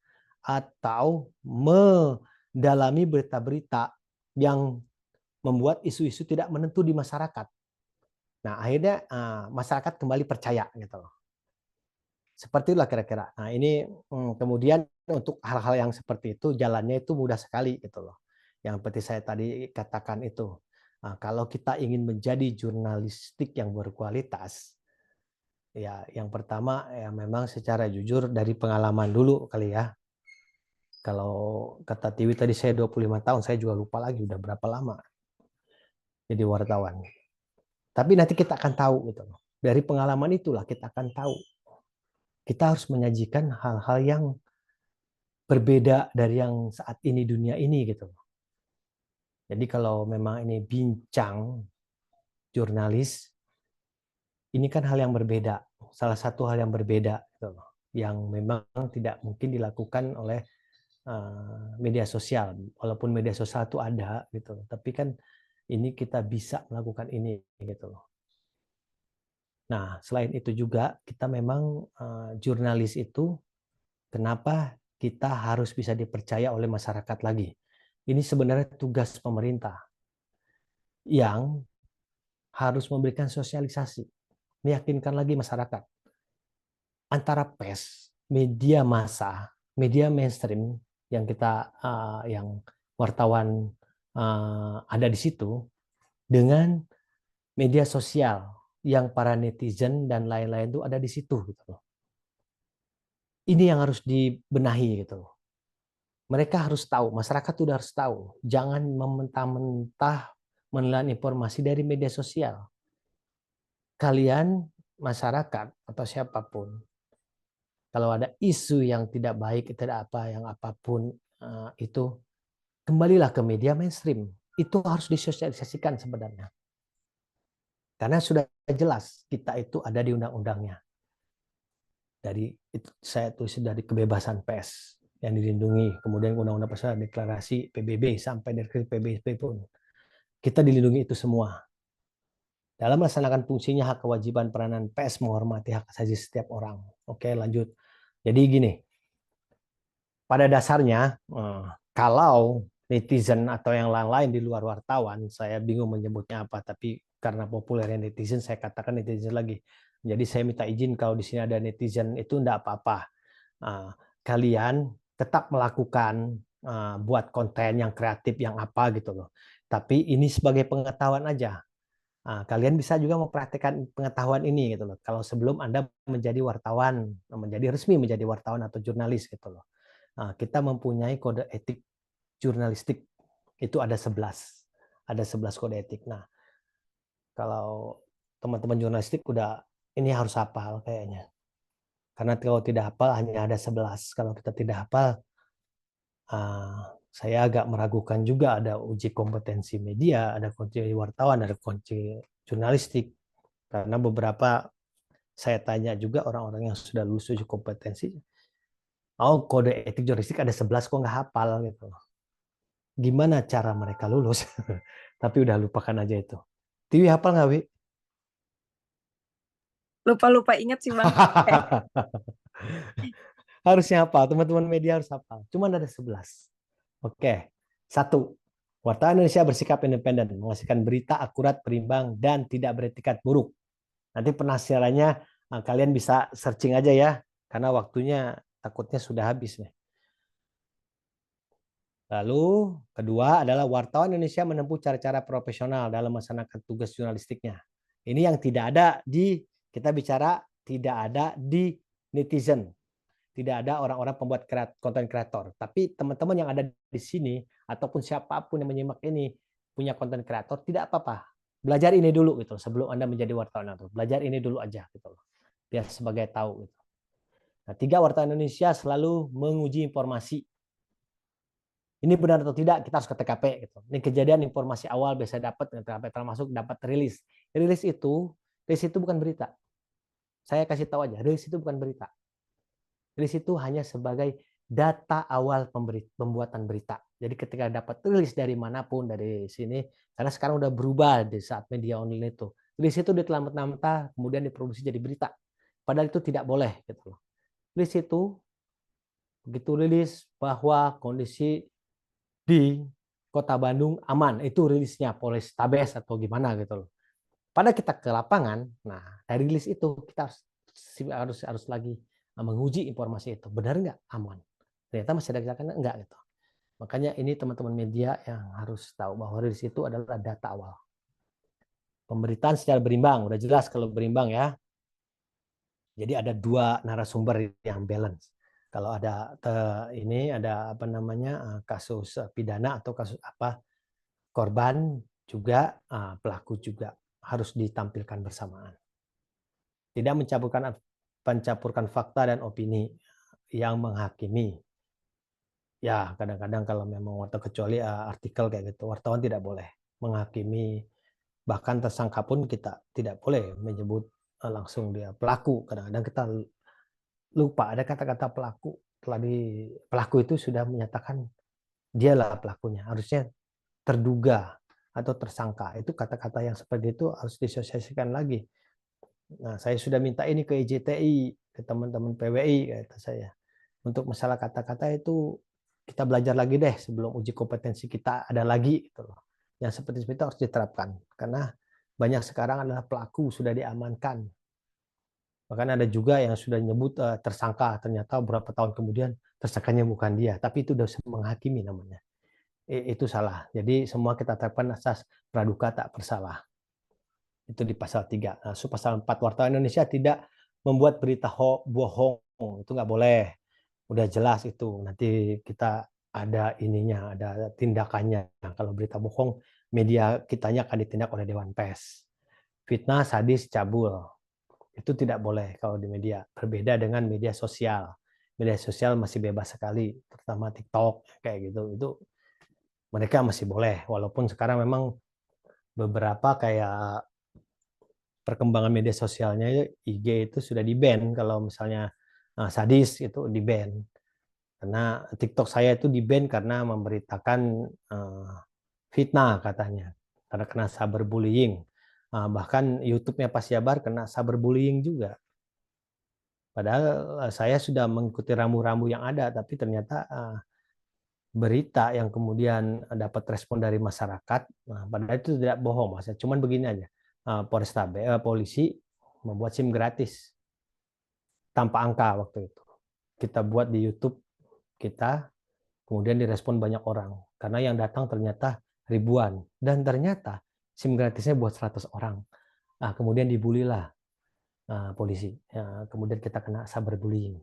atau mendalami berita-berita yang membuat isu-isu tidak menentu di masyarakat. Nah, akhirnya masyarakat kembali percaya gitu loh. Seperti itulah kira-kira. Nah, ini kemudian untuk hal-hal yang seperti itu jalannya itu mudah sekali gitu loh. Yang seperti saya tadi katakan itu. Nah, kalau kita ingin menjadi jurnalistik yang berkualitas, ya yang pertama ya memang secara jujur dari pengalaman dulu kali ya. Kalau kata Tiwi tadi saya 25 tahun, saya juga lupa lagi udah berapa lama jadi wartawan. Tapi nanti kita akan tahu gitu loh. Dari pengalaman itulah kita akan tahu. Kita harus menyajikan hal-hal yang berbeda dari yang saat ini dunia ini gitu. Jadi kalau memang ini bincang jurnalis, ini kan hal yang berbeda. Salah satu hal yang berbeda gitu loh. Yang memang tidak mungkin dilakukan oleh media sosial. Walaupun media sosial itu ada gitu. Tapi kan ini kita bisa melakukan ini gitu loh. Nah, selain itu juga kita memang jurnalis itu kenapa kita harus bisa dipercaya oleh masyarakat lagi. Ini sebenarnya tugas pemerintah yang harus memberikan sosialisasi, meyakinkan lagi masyarakat. Antara pers, media massa, media mainstream yang kita yang wartawan ada di situ dengan media sosial yang para netizen dan lain-lain itu ada di situ gitu loh. Ini yang harus dibenahi gitu loh. Mereka harus tahu, masyarakat sudah harus tahu, jangan mentah-mentah menelan informasi dari media sosial. Kalian masyarakat atau siapapun, kalau ada isu yang tidak baik, tidak apa yang apapun itu, kembalilah ke media mainstream. Itu harus disosialisasikan sebenarnya. Karena sudah jelas kita itu ada di undang-undangnya. Dari itu saya tulis dari kebebasan pers yang dilindungi, kemudian undang-undang pasal deklarasi PBB sampai dari PBB pun kita dilindungi itu semua. Dalam melaksanakan fungsinya hak kewajiban peranan pers menghormati hak asasi setiap orang. Oke, lanjut. Jadi gini, pada dasarnya kalau netizen atau yang lain-lain di luar wartawan, saya bingung menyebutnya apa, tapi karena populernya netizen, saya katakan netizen lagi. Jadi saya minta izin kalau di sini ada netizen itu enggak apa-apa. Kalian tetap melakukan buat konten yang kreatif, yang apa gitu loh. Tapi ini sebagai pengetahuan aja. Kalian bisa juga mempraktikkan pengetahuan ini gitu loh. Kalau sebelum Anda menjadi wartawan, menjadi resmi menjadi wartawan atau jurnalis gitu loh. Kita mempunyai kode etik jurnalistik. Itu ada 11. Ada 11 kode etik. Nah, kalau teman-teman jurnalistik udah ini harus hafal kayaknya. Karena kalau tidak hafal hanya ada 11. Kalau kita tidak hafal saya agak meragukan juga ada uji kompetensi media, ada kunci wartawan, ada kunci jurnalistik. Karena beberapa saya tanya juga orang-orang yang sudah lulus uji kompetensi, oh kode etik jurnalistik ada 11 kok nggak hafal gitu. Gimana cara mereka lulus? Tapi udah lupakan aja itu. Tiwi hafal nggak, Wi? Lupa-lupa ingat sih Bang. Harusnya hafal, teman-teman media harus hafal. Cuma ada 11. Oke. Satu, wartawan Indonesia bersikap independen, menghasilkan berita akurat, berimbang, dan tidak beretikat buruk. Nanti penafsirannya kalian bisa searching aja ya, karena waktunya takutnya sudah habis nih. Lalu kedua adalah wartawan Indonesia menempuh cara-cara profesional dalam melaksanakan tugas jurnalistiknya. Ini yang tidak ada di, kita bicara tidak ada di netizen. Tidak ada orang-orang pembuat konten kreator. Tapi teman-teman yang ada di sini, ataupun siapapun yang menyimak ini, punya konten kreator, tidak apa-apa. Belajar ini dulu gitu, sebelum Anda menjadi wartawan. Belajar ini dulu aja gitu. Biar sebagai tahu. Gitu. Nah, 3, wartawan Indonesia selalu menguji informasi. Ini benar atau tidak kita harus ke TKP gitu. Ini kejadian informasi awal biasa dapat dengan TKP, termasuk dapat rilis. Rilis itu bukan berita. Saya kasih tahu aja, rilis itu bukan berita. Rilis itu hanya sebagai data awal pembuatan berita. Jadi ketika dapat rilis dari manapun, dari sini, karena sekarang udah berubah di saat media online itu. Rilis itu ditelamat-namata, kemudian diproduksi jadi berita. Padahal itu tidak boleh gitu loh. Rilis itu begitu rilis bahwa kondisi di Kota Bandung aman, itu rilisnya Polrestabes atau gimana gitu loh. Pada kita ke lapangan, nah dari rilis itu kita harus lagi menguji informasi itu benar nggak aman. Ternyata masih ada kejadian enggak gitu. Makanya ini teman-teman media yang harus tahu bahwa rilis itu adalah data awal. Pemberitaan secara berimbang, udah jelas kalau berimbang ya. Jadi ada dua narasumber yang balance. Kalau ada ini ada apa namanya kasus pidana atau kasus apa korban juga pelaku juga harus ditampilkan bersamaan. Tidak mencampurkan fakta dan opini yang menghakimi. Ya, kadang-kadang kalau memang kecuali artikel kayak gitu, wartawan tidak boleh menghakimi, bahkan tersangka pun kita tidak boleh menyebut langsung dia pelaku. Kadang-kadang kita lupa ada kata-kata pelaku. Pelaku itu sudah menyatakan dialah pelakunya. Harusnya terduga atau tersangka. Itu kata-kata yang seperti itu harus disosialisasikan lagi. Nah, saya sudah minta ini ke IJTI, ke teman-teman PWI, kata saya. Untuk masalah kata-kata itu kita belajar lagi deh sebelum uji kompetensi kita ada lagi. Gitu loh. Yang seperti itu harus diterapkan. Karena banyak sekarang adalah pelaku sudah diamankan. Bahkan ada juga yang sudah nyebut tersangka, ternyata beberapa tahun kemudian tersangkanya bukan dia. Tapi itu sudah menghakimi namanya. Itu salah. Jadi semua kita terapkan asas praduga tak bersalah. Itu di pasal 3. Nah, pasal 4, wartawan Indonesia tidak membuat berita bohong. Itu nggak boleh. Udah jelas itu. Nanti kita ada ininya, ada tindakannya. Nah, kalau berita bohong, media kitanya akan ditindak oleh Dewan Pers. Fitnah, sadis, cabul. Itu tidak boleh kalau di media. Berbeda dengan media sosial. Media sosial masih bebas sekali, terutama TikTok kayak gitu. Itu mereka masih boleh. Walaupun sekarang memang beberapa kayak perkembangan media sosialnya IG itu sudah di-ban kalau misalnya sadis itu di-ban. Karena TikTok saya itu di-ban karena memberitakan fitnah katanya. Karena kena cyberbullying. Bahkan YouTube-nya Pak Jabar kena cyberbullying juga. Padahal saya sudah mengikuti rambu-rambu yang ada, tapi ternyata berita yang kemudian dapat respon dari masyarakat, padahal itu tidak bohong, Mas. Cuman begini aja, polisi membuat SIM gratis tanpa angka waktu itu. Kita buat di YouTube kita, kemudian direspon banyak orang. Karena yang datang ternyata ribuan. Dan ternyata SIM gratisnya buat 100 orang. Nah, kemudian dibulilah polisi. Kemudian kita kena cyberbullying.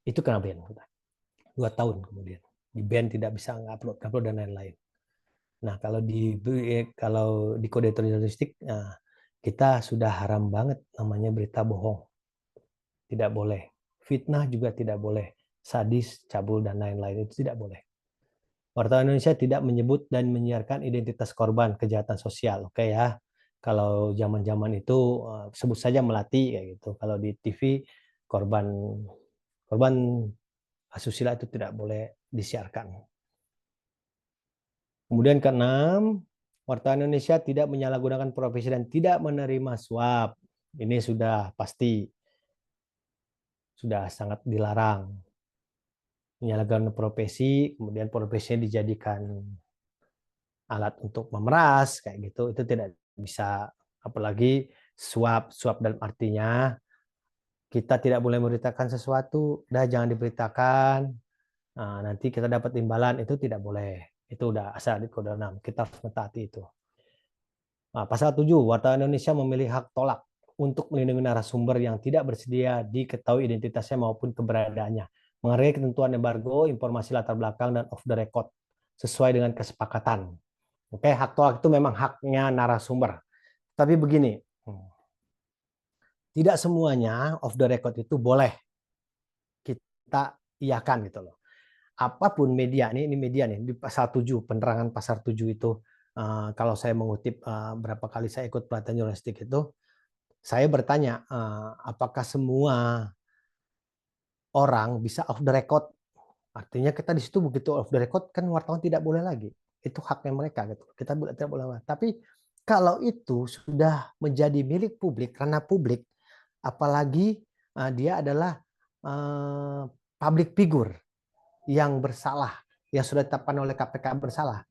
Itu kena ban. 2 tahun kemudian. Di ban tidak bisa upload dan lain-lain. Nah, kalau di kode etik jurnalistik kita sudah haram banget namanya berita bohong. Tidak boleh. Fitnah juga tidak boleh. Sadis, cabul dan lain-lain itu tidak boleh. Wartawan Indonesia tidak menyebut dan menyiarkan identitas korban kejahatan sosial. Oke ya. Kalau zaman-zaman itu sebut saja melati kayak gitu. Kalau di TV korban asusila itu tidak boleh disiarkan. Kemudian keenam, wartawan Indonesia tidak menyalahgunakan profesi dan tidak menerima suap. Ini sudah pasti, sudah sangat dilarang. Menyalahgunakan profesi, kemudian profesinya dijadikan alat untuk memeras, kayak gitu, itu tidak bisa. Apalagi suap dalam artinya kita tidak boleh memberitakan sesuatu, dah jangan diberitakan, nanti kita dapat imbalan, itu tidak boleh. Itu udah asal di kode 6, kita harus mentaati itu. Pasal 7, wartawan Indonesia memilih hak tolak untuk melindungi narasumber yang tidak bersedia diketahui identitasnya maupun keberadaannya. Menghargai ketentuan embargo, informasi latar belakang, dan off the record sesuai dengan kesepakatan. Oke, hak tolak itu memang haknya narasumber. Tapi begini, tidak semuanya off the record itu boleh kita iakan gitu loh. apapun media, ini media nih, di pasal 7, penerangan pasal 7 itu, kalau saya mengutip berapa kali saya ikut pelatihan jurnalistik itu, saya bertanya, apakah semua orang bisa off the record? Artinya kita di situ begitu off the record kan wartawan tidak boleh lagi. Itu haknya mereka gitu. Kita tidak boleh. Tapi kalau itu sudah menjadi milik publik karena publik, apalagi dia adalah public figure yang bersalah, yang sudah ditetapkan oleh KPK bersalah,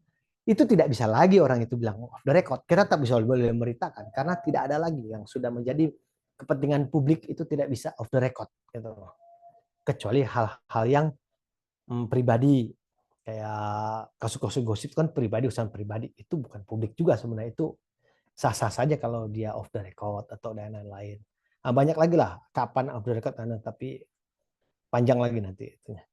itu tidak bisa lagi orang itu bilang off the record. Kita tak bisa boleh memberitakan karena tidak ada lagi yang sudah menjadi kepentingan publik itu tidak bisa off the record gitu. Kecuali hal-hal yang pribadi, kayak kasus-kasus gosip kan pribadi, urusan pribadi, itu bukan publik juga sebenarnya, itu sah-sah saja kalau dia off the record atau dan lain-lain. Banyak lagi lah kapan off the record, tapi panjang lagi nanti itunya.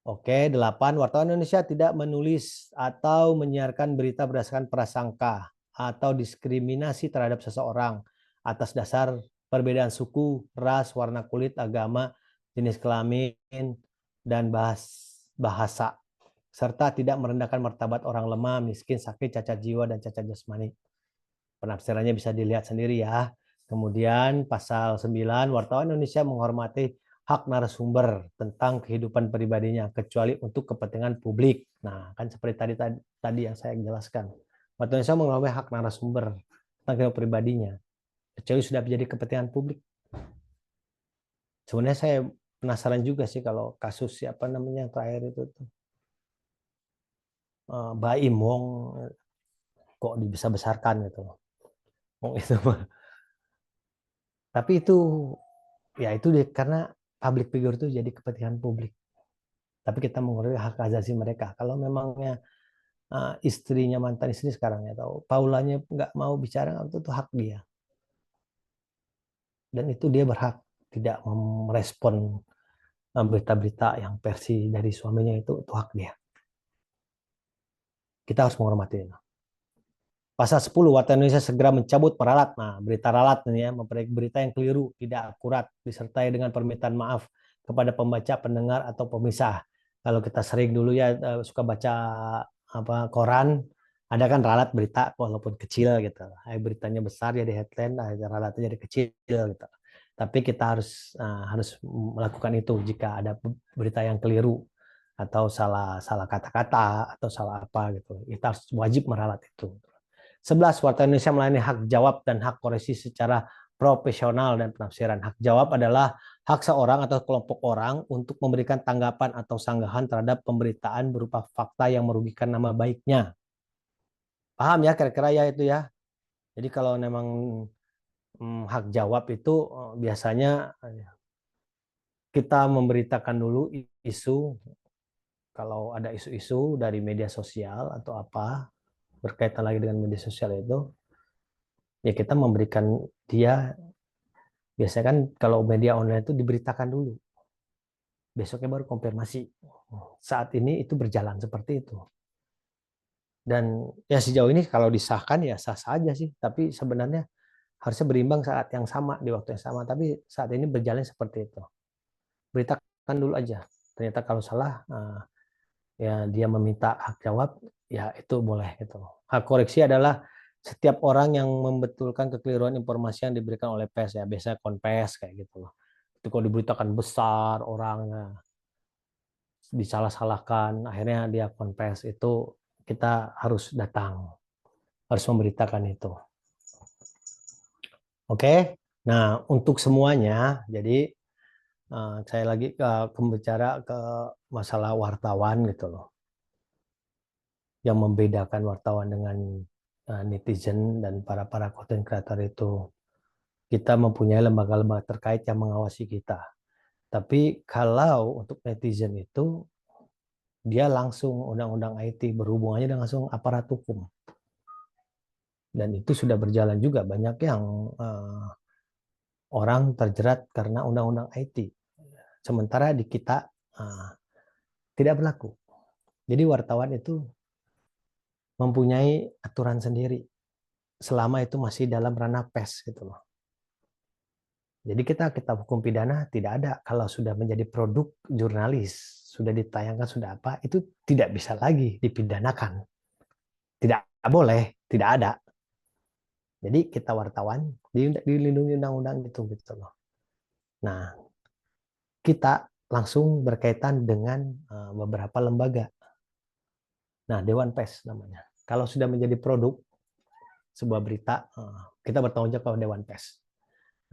Oke, 8. Wartawan Indonesia tidak menulis atau menyiarkan berita berdasarkan prasangka atau diskriminasi terhadap seseorang atas dasar perbedaan suku, ras, warna kulit, agama, jenis kelamin, dan bahasa, serta tidak merendahkan martabat orang lemah, miskin, sakit, cacat jiwa, dan cacat jasmani. Penafsirannya bisa dilihat sendiri ya. Kemudian pasal 9, wartawan Indonesia menghormati hak narasumber tentang kehidupan pribadinya kecuali untuk kepentingan publik. Nah, kan seperti tadi yang saya jelaskan. Wartawan Indonesia menghormati hak narasumber tentang kehidupan pribadinya kecuali sudah menjadi kepentingan publik. Sebenarnya saya penasaran juga sih kalau kasus siapa namanya yang terakhir itu tuh. Baim Wong kok dibesar-besarkan gitu. Wong itu tapi itu ya itu karena public figure itu jadi kepentingan publik. Tapi kita mengurangi hak asasi mereka. Kalau memangnya istrinya, mantan istri sekarang ya tahu, Paulanya nggak mau bicara, itu hak dia. Dan itu dia berhak tidak merespon berita-berita yang versi dari suaminya, itu hak dia. Kita harus menghormati itu. Pasal 10, wartawan Indonesia segera mencabut peralat. Nah, berita ralat ini ya, berita yang keliru, tidak akurat, disertai dengan permintaan maaf kepada pembaca, pendengar, atau pemisah. Kalau kita sering dulu ya suka baca koran, ada kan ralat berita walaupun kecil gitu. Beritanya besar jadi headline, ralatnya jadi kecil gitu. Tapi kita harus melakukan itu jika ada berita yang keliru atau salah kata-kata atau salah apa gitu. Kita harus wajib meralat itu. 11. Warta Indonesia melayani hak jawab dan hak koreksi secara profesional dan penafsiran. Hak jawab adalah hak seorang atau kelompok orang untuk memberikan tanggapan atau sanggahan terhadap pemberitaan berupa fakta yang merugikan nama baiknya. Paham ya kira-kira ya itu ya. Jadi kalau memang hak jawab itu biasanya kita memberitakan dulu isu, kalau ada isu-isu dari media sosial atau apa berkaitan lagi dengan media sosial itu, ya kita memberikan dia, biasanya kan kalau media online itu diberitakan dulu, besoknya baru konfirmasi. Saat ini itu berjalan seperti itu. Dan ya sejauh ini kalau disahkan ya sah saja sih, tapi sebenarnya harusnya berimbang saat yang sama, di waktu yang sama, tapi saat ini berjalan seperti itu. Beritakan dulu aja. Ternyata kalau salah, ya dia meminta hak jawab, ya itu boleh gitu. Hak koreksi adalah setiap orang yang membetulkan kekeliruan informasi yang diberikan oleh pers, ya biasanya konpes kayak gitu loh. Itu kalau diberitakan besar orangnya disalah-salahkan, akhirnya dia konpes, itu kita harus datang, harus memberitakan itu. Oke, nah untuk semuanya, jadi saya lagi bicara ke masalah wartawan gitu loh. Yang membedakan wartawan dengan netizen dan para content creator itu, kita mempunyai lembaga-lembaga terkait yang mengawasi kita. Tapi kalau untuk netizen itu dia langsung undang-undang IT, berhubungannya dengan langsung aparat hukum. Dan itu sudah berjalan juga, banyak yang orang terjerat karena undang-undang IT. Sementara di kita tidak berlaku. Jadi wartawan itu mempunyai aturan sendiri selama itu masih dalam ranah pers gitu loh. Jadi kita hukum pidana tidak ada kalau sudah menjadi produk jurnalis, sudah ditayangkan, sudah apa, itu tidak bisa lagi dipidanakan. Tidak boleh, tidak ada. Jadi kita wartawan dilindungi undang-undang itu gitu loh. Nah, kita langsung berkaitan dengan beberapa lembaga. Nah, Dewan Pers namanya. Kalau sudah menjadi produk sebuah berita, kita bertanggung jawab ke Dewan Pers.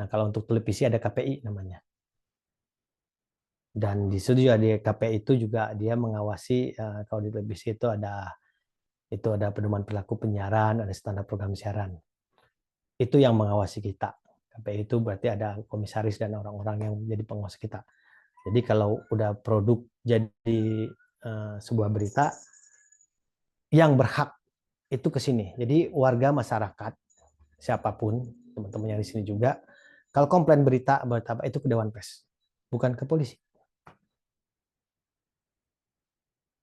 Nah, kalau untuk televisi ada KPI namanya. Dan di situ juga di KPI itu juga dia mengawasi, kalau di televisi itu ada pedoman perilaku penyiaran, ada standar program siaran. Itu yang mengawasi kita. KPI itu berarti ada komisaris dan orang-orang yang menjadi pengawas kita. Jadi kalau udah produk jadi sebuah berita, yang berhak itu ke sini. Jadi warga masyarakat, siapapun, teman-teman yang di sini juga, kalau komplain berita itu ke Dewan Pers, bukan ke polisi.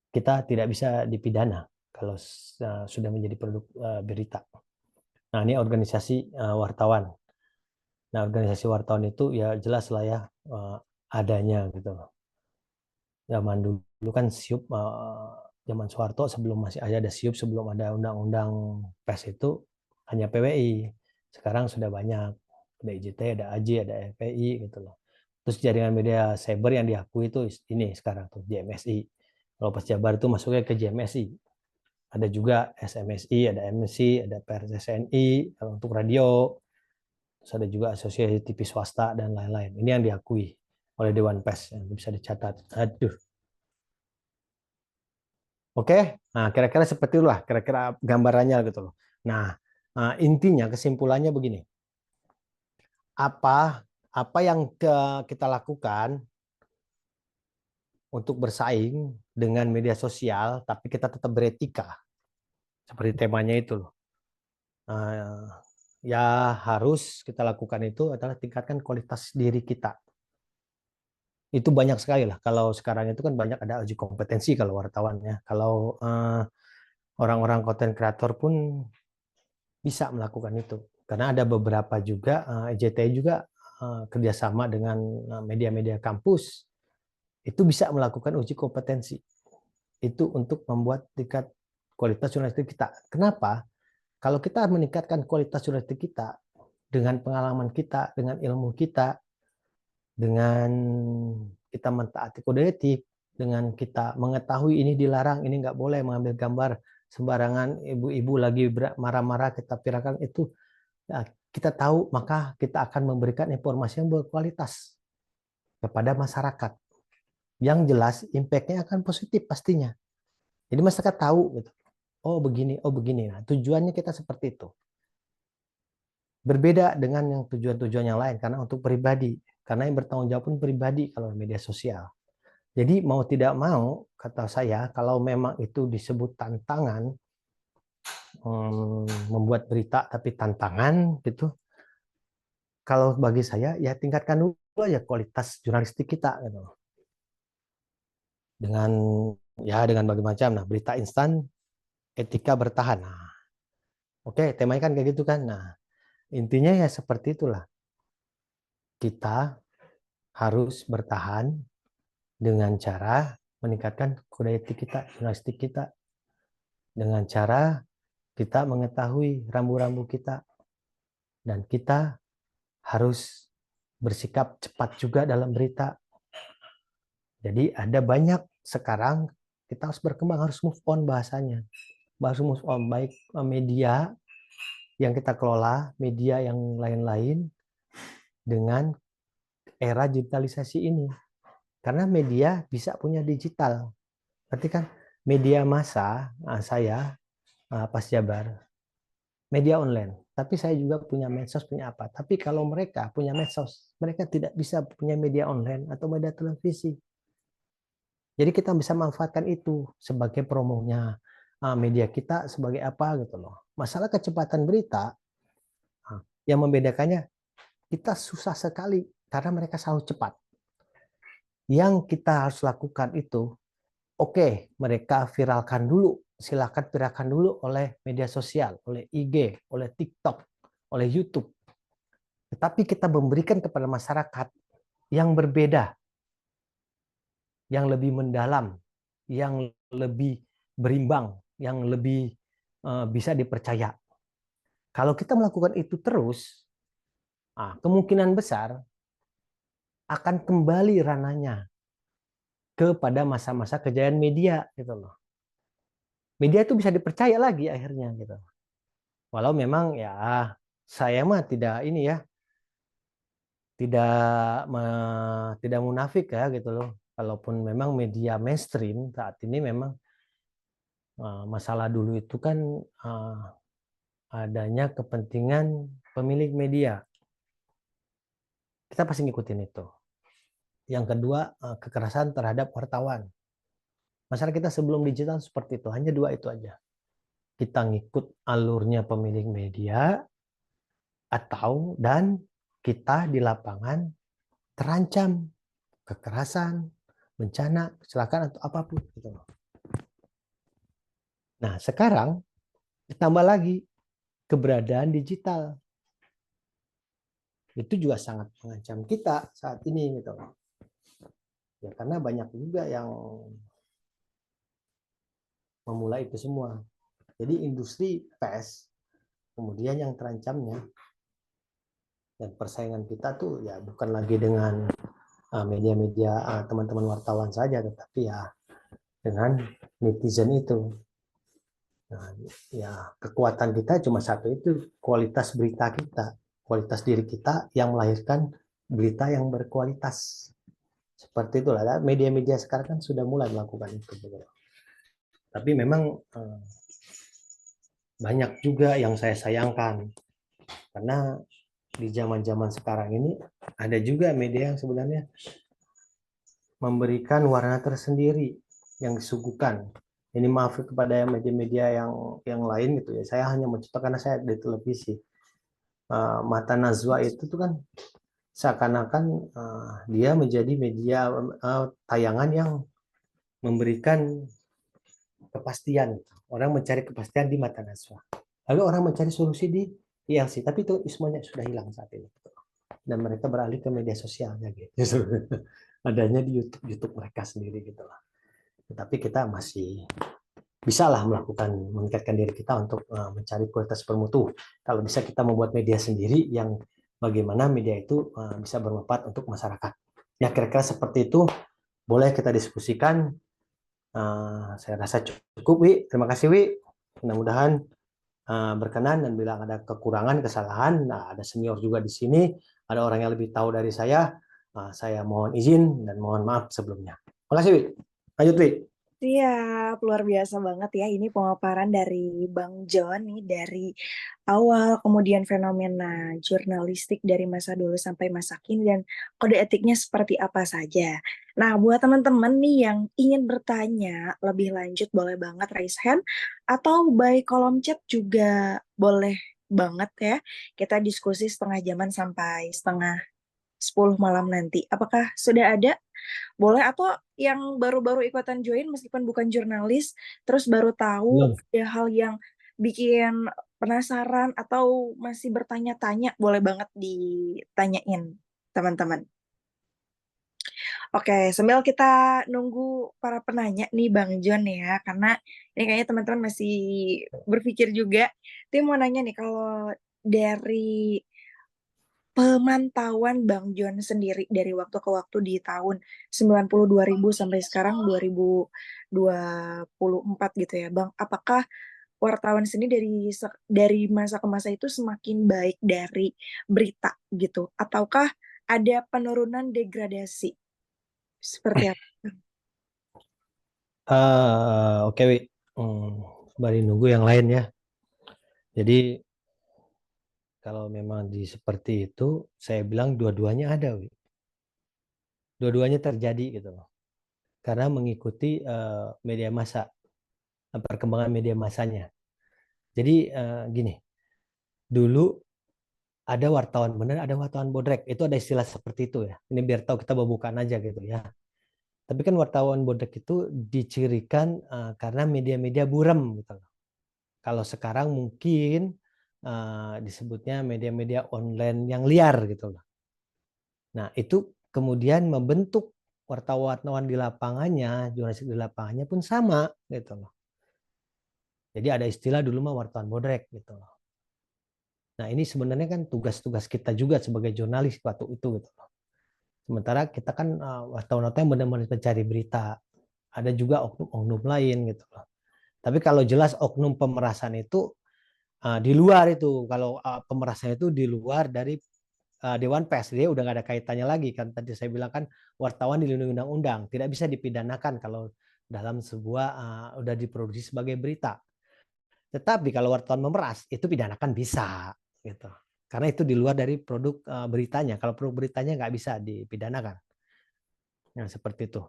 Kita tidak bisa dipidana kalau sudah menjadi produk berita. Nah, ini organisasi wartawan. Nah, organisasi wartawan itu ya jelas lah ya adanya gitu loh. Zaman dulu kan SIUP, zaman Soeharto sebelum masih ada SIUP, sebelum ada undang-undang pers itu hanya PWI. Sekarang sudah banyak, ada IJT, ada AJ, ada FPI gitu loh. Terus jaringan media cyber yang diakui itu ini sekarang tuh JMSI. Kalau pas Jabar itu masuknya ke JMSI. Ada juga SMSI, ada MSI, ada PRSSNI kalau untuk radio. Terus ada juga asosiasi TV swasta dan lain-lain. Ini yang diakui oleh Dewan Pers yang bisa dicatat. Aduh. Oke, nah kira-kira seperti itulah kira-kira gambarannya gitu loh. Nah, intinya kesimpulannya begini. Apa yang kita lakukan untuk bersaing dengan media sosial, tapi kita tetap beretika. Seperti temanya itu loh. Ya harus kita lakukan itu adalah tingkatkan kualitas diri kita. Itu banyak sekali lah. Kalau sekarang itu kan banyak ada uji kompetensi kalau wartawan ya. Kalau orang-orang konten kreator pun bisa melakukan itu. Karena ada beberapa juga EJTI juga kerjasama dengan media-media kampus itu bisa melakukan uji kompetensi. Itu untuk membuat tingkat kualitas jurnalistik kita. Kenapa? Kalau kita meningkatkan kualitas jurnalistik kita dengan pengalaman kita, dengan ilmu kita, dengan kita mentaati kode etik, dengan kita mengetahui ini dilarang, ini nggak boleh mengambil gambar sembarangan, ibu-ibu lagi marah-marah kita pirakan itu, ya, kita tahu, maka kita akan memberikan informasi yang berkualitas kepada masyarakat. Yang jelas impact-nya akan positif pastinya. Jadi masyarakat tahu gitu. Oh begini, oh begini. Nah, tujuannya kita seperti itu. Berbeda dengan yang tujuan-tujuan yang lain karena untuk pribadi. Karena yang bertanggung jawab pun pribadi kalau media sosial. Jadi mau tidak mau, kata saya, kalau memang itu disebut tantangan, membuat berita tapi tantangan gitu, kalau bagi saya ya tingkatkan dulu aja kualitas jurnalistik kita gitu. Dengan dengan berbagai macam. Nah, berita instan, etika bertahan. Nah, oke, temanya kan kayak gitu kan. Nah, intinya ya seperti itulah. Kita harus bertahan dengan cara meningkatkan kode etik kita, jurnalistik kita. Dengan cara kita mengetahui rambu-rambu kita. Dan kita harus bersikap cepat juga dalam berita. Jadi ada banyak sekarang kita harus berkembang, harus move on bahasanya. Harus move on, baik media yang kita kelola, media yang lain-lain dengan era digitalisasi ini. Karena media bisa punya digital. Berarti kan media massa, saya pas Jabar, media online. Tapi saya juga punya medsos, punya apa. Tapi kalau mereka punya medsos, mereka tidak bisa punya media online atau media televisi. Jadi kita bisa manfaatkan itu sebagai promonya media kita sebagai apa gitu loh. Masalah kecepatan berita yang membedakannya kita susah sekali karena mereka selalu cepat. Yang kita harus lakukan itu, oke, mereka viralkan dulu, silakan viralkan dulu oleh media sosial, oleh IG, oleh TikTok, oleh YouTube. Tetapi kita memberikan kepada masyarakat yang berbeda. yang lebih mendalam, yang lebih berimbang, yang lebih bisa dipercaya. Kalau kita melakukan itu terus, kemungkinan besar akan kembali ranahnya kepada masa-masa kejayaan media gitu loh. Media itu bisa dipercaya lagi akhirnya gitu. Walau memang ya saya mah tidak ini ya, tidak tidak munafik ya gitu loh. Kalaupun memang media mainstream saat ini memang masalah dulu itu kan adanya kepentingan pemilik media. Kita pasti ngikutin itu. Yang kedua, kekerasan terhadap wartawan. Masyarakat kita sebelum digital seperti itu, hanya dua itu aja. Kita ngikut alurnya pemilik media, dan kita di lapangan terancam kekerasan, bencana, kecelakaan atau apapun gitu. Nah, sekarang ditambah lagi keberadaan digital. Itu juga sangat mengancam kita saat ini gitu. Ya karena banyak juga yang memulai itu semua. Jadi industri pers kemudian yang terancamnya, dan persaingan kita tuh ya bukan lagi dengan media-media teman-teman wartawan saja, tetapi ya dengan netizen itu. Nah, ya kekuatan kita cuma satu, itu kualitas berita kita, kualitas diri kita yang melahirkan berita yang berkualitas. Seperti itulah, media-media sekarang kan sudah mulai melakukan itu. Tapi memang banyak juga yang saya sayangkan, karena di zaman-zaman sekarang ini ada juga media yang sebenarnya memberikan warna tersendiri yang disuguhkan. Ini maaf kepada media-media yang lain gitu ya. Saya hanya mencontoh karena saya di televisi. Mata Najwa itu tuh kan seakan-akan dia menjadi media tayangan yang memberikan kepastian. Orang mencari kepastian di Mata Najwa. Lalu orang mencari solusi di ILC, tapi itu semuanya sudah hilang saat ini. Dan mereka beralih ke media sosialnya gitu. Adanya di YouTube mereka sendiri gitu lah. Tapi kita masih bisa lah meningkatkan diri kita untuk mencari kualitas bermutu. Kalau bisa kita membuat media sendiri yang bagaimana media itu bisa bermanfaat untuk masyarakat. Ya kira-kira seperti itu, boleh kita diskusikan. Saya rasa cukup, Wi. Terima kasih, Wi. Mudah-mudahan berkenan, dan bila ada kekurangan, kesalahan, ada senior juga di sini, ada orang yang lebih tahu dari saya mohon izin dan mohon maaf sebelumnya. Terima kasih, Wi. Lanjut, Wi. Siap, luar biasa banget ya ini pemaparan dari Bang John nih dari awal, kemudian fenomena jurnalistik dari masa dulu sampai masa kini, dan kode etiknya seperti apa saja. Nah, buat teman-teman nih yang ingin bertanya lebih lanjut, boleh banget raise hand, atau by kolom chat juga boleh banget ya. Kita diskusi setengah jaman sampai setengah 10 malam nanti. Apakah sudah ada? Boleh, atau yang baru-baru ikutan join meskipun bukan jurnalis, terus baru tahu Belum. ada hal yang bikin penasaran atau masih bertanya-tanya, boleh banget ditanyain teman-teman. Oke, sambil kita nunggu para penanya nih Bang John ya, karena ini kayaknya teman-teman masih berpikir juga. Tim mau nanya nih, kalau dari pemantauan Bang John sendiri dari waktu ke waktu di tahun 92.000 sampai sekarang 2024 gitu ya Bang, apakah wartawan sini dari masa ke masa itu semakin baik dari berita gitu, ataukah ada penurunan degradasi seperti apa? Oke, Wi. Kembali nunggu yang lain ya. Jadi kalau memang seperti itu, saya bilang dua-duanya ada, Wi. Dua-duanya terjadi gitu loh. Karena mengikuti media massa, perkembangan media massanya. Jadi gini, dulu ada wartawan benar, ada wartawan bodrek. Itu ada istilah seperti itu ya. Ini biar tahu kita bukan aja gitu ya. Tapi kan wartawan bodrek itu dicirikan karena media-media buram gitu loh. Kalau sekarang mungkin disebutnya media-media online yang liar gitu loh. Nah, itu kemudian membentuk wartawan di lapangannya, jurnalistik di lapangannya pun sama gitu loh. Jadi ada istilah dulu mah wartawan bodrek gitu loh. Nah, ini sebenarnya kan tugas-tugas kita juga sebagai jurnalis waktu itu gitu loh. Sementara kita kan wartawan-wartawan yang benar-benar mencari berita. Ada juga oknum-oknum lain gitu loh. Tapi kalau jelas oknum pemerasan itu di luar itu. Kalau pemerasan itu di luar dari Dewan Pers, dia udah nggak ada kaitannya lagi kan. Tadi saya bilang kan wartawan dilindungi undang-undang, tidak bisa dipidanakan kalau dalam sebuah udah diproduksi sebagai berita. Tetapi kalau wartawan memeras itu pidanakan bisa gitu. Karena itu di luar dari produk beritanya. Kalau produk beritanya nggak bisa dipidanakan. Nah, seperti itu.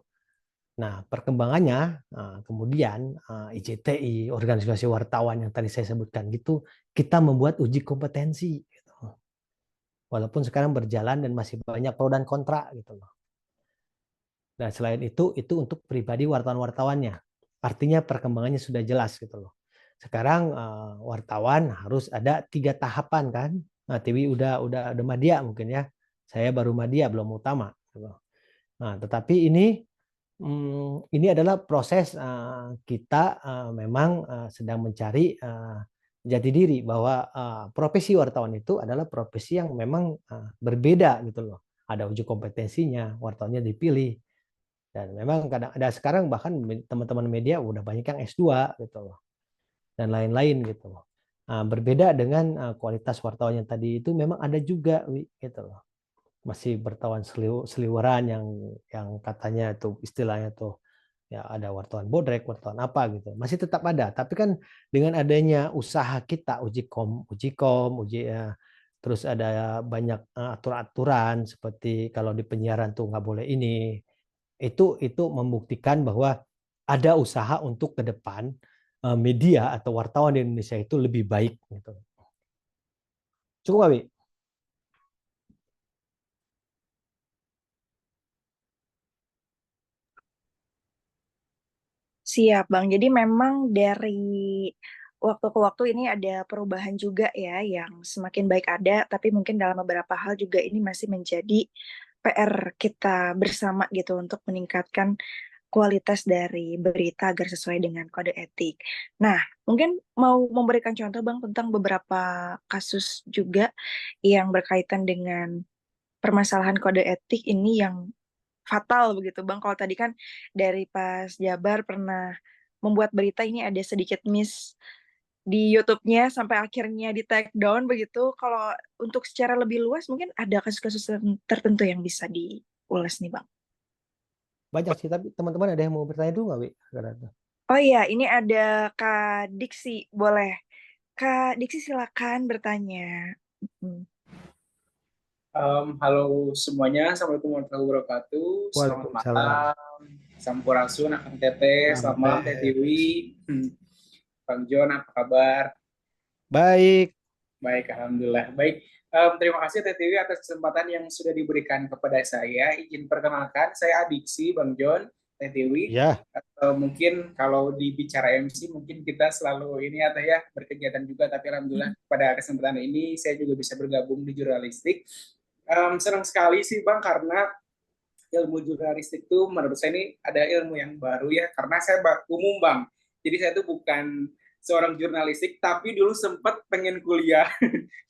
Nah, perkembangannya kemudian IJTI, organisasi wartawan yang tadi saya sebutkan gitu, kita membuat uji kompetensi gitu. Walaupun sekarang berjalan dan masih banyak pro dan kontra gitu loh. Dan selain itu untuk pribadi wartawan-wartawannya. Artinya perkembangannya sudah jelas gitu loh. Sekarang wartawan harus ada 3 tahapan kan. Nah, Tiwi udah media mungkin ya. Saya baru media belum utama. Gitu. Nah, tetapi ini adalah proses kita memang sedang mencari jati diri bahwa profesi wartawan itu adalah profesi yang memang berbeda gitu loh. Ada uji kompetensinya, wartawannya dipilih. Dan memang kadang ada sekarang bahkan teman-teman media udah banyak yang S2 gitu loh. Dan lain-lain gitu loh. Berbeda dengan kualitas wartawan yang tadi itu memang ada juga gitu loh. Masih bertawan seliweran yang katanya itu istilahnya tuh ya ada wartawan bodrek, wartawan apa gitu. Masih tetap ada, tapi kan dengan adanya usaha kita terus ada banyak aturan-aturan seperti kalau di penyiaran tuh nggak boleh ini. Itu membuktikan bahwa ada usaha untuk ke depan media atau wartawan di Indonesia itu lebih baik gitu. Cukup, Abi? Siap, Bang. Jadi memang dari waktu ke waktu ini ada perubahan juga ya, yang semakin baik ada, tapi mungkin dalam beberapa hal juga ini masih menjadi PR kita bersama gitu untuk meningkatkan kualitas dari berita agar sesuai dengan kode etik. Nah, mungkin mau memberikan contoh Bang tentang beberapa kasus juga yang berkaitan dengan permasalahan kode etik ini yang fatal begitu Bang. Kalau tadi kan dari pas Jabar pernah membuat berita ini ada sedikit miss di YouTube-nya sampai akhirnya di take down begitu. Kalau untuk secara lebih luas mungkin ada kasus-kasus tertentu yang bisa diulas nih Bang. Banyak sih, tapi teman-teman ada yang mau bertanya dulu nggak, Wi? Oh iya, ini ada Kak Diksi, boleh. Kak Diksi silakan bertanya. Hmm. Halo semuanya, Assalamualaikum warahmatullahi wabarakatuh. Selamat Waalaikumsalam. malam, Sampurasun, Akang Teteh, Selamat selamat malam Teh Tiwi, Bang John, apa kabar? Baik. Baik, Alhamdulillah. Baik, terima kasih Teh Tiwi atas kesempatan yang sudah diberikan kepada saya. Izin perkenalkan, saya Adiksi, Bang John, Teh Tiwi. Ya. Mungkin kalau dibicara MC, mungkin kita selalu ini ya Teh ya, berkegiatan juga, tapi Alhamdulillah pada kesempatan ini saya juga bisa bergabung di jurnalistik. Senang sekali sih Bang, karena ilmu jurnalistik itu menurut saya ini ada ilmu yang baru ya, karena saya umum Bang. Jadi saya itu bukan seorang jurnalistik, tapi dulu sempat pengen kuliah.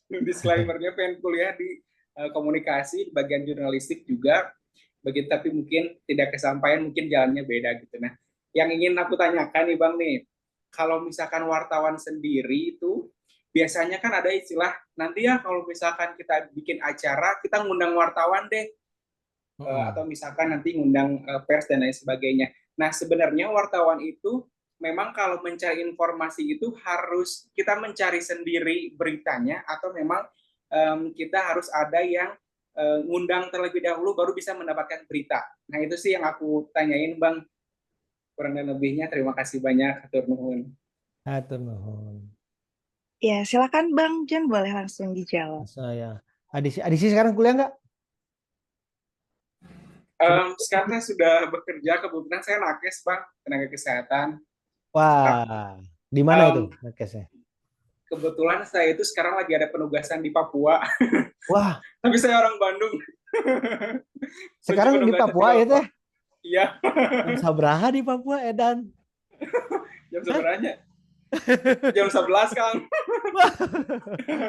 Disclaimer-nya pengen kuliah di komunikasi, di bagian jurnalistik juga. Begitu, tapi mungkin tidak kesampaian, mungkin jalannya beda gitu. Nah, yang ingin aku tanyakan nih Bang nih, kalau misalkan wartawan sendiri itu biasanya kan ada istilah nanti ya kalau misalkan kita bikin acara kita ngundang wartawan deh, atau misalkan nanti ngundang pers dan lain sebagainya. Nah, sebenarnya wartawan itu memang kalau mencari informasi itu harus kita mencari sendiri beritanya atau memang kita harus ada yang ngundang terlebih dahulu baru bisa mendapatkan berita. Nah, itu sih yang aku tanyain Bang. Kurang dan lebihnya terima kasih banyak. Hatur nuhun. Hatur nuhun. Ya, silakan Bang John, boleh langsung dijawab. Saya Adisi sekarang kuliah nggak? Sekarang saya sudah bekerja, kebetulan saya nakes Bang, tenaga kesehatan. Wah, di mana itu nakesnya? Kebetulan saya itu sekarang lagi ada penugasan di Papua. Wah. Tapi saya orang Bandung. Sekarang di Papua ya Teh? Iya, Jam sabaraha di Papua Edan? jam Hah? sebenarnya jam 11 Kang. Wah,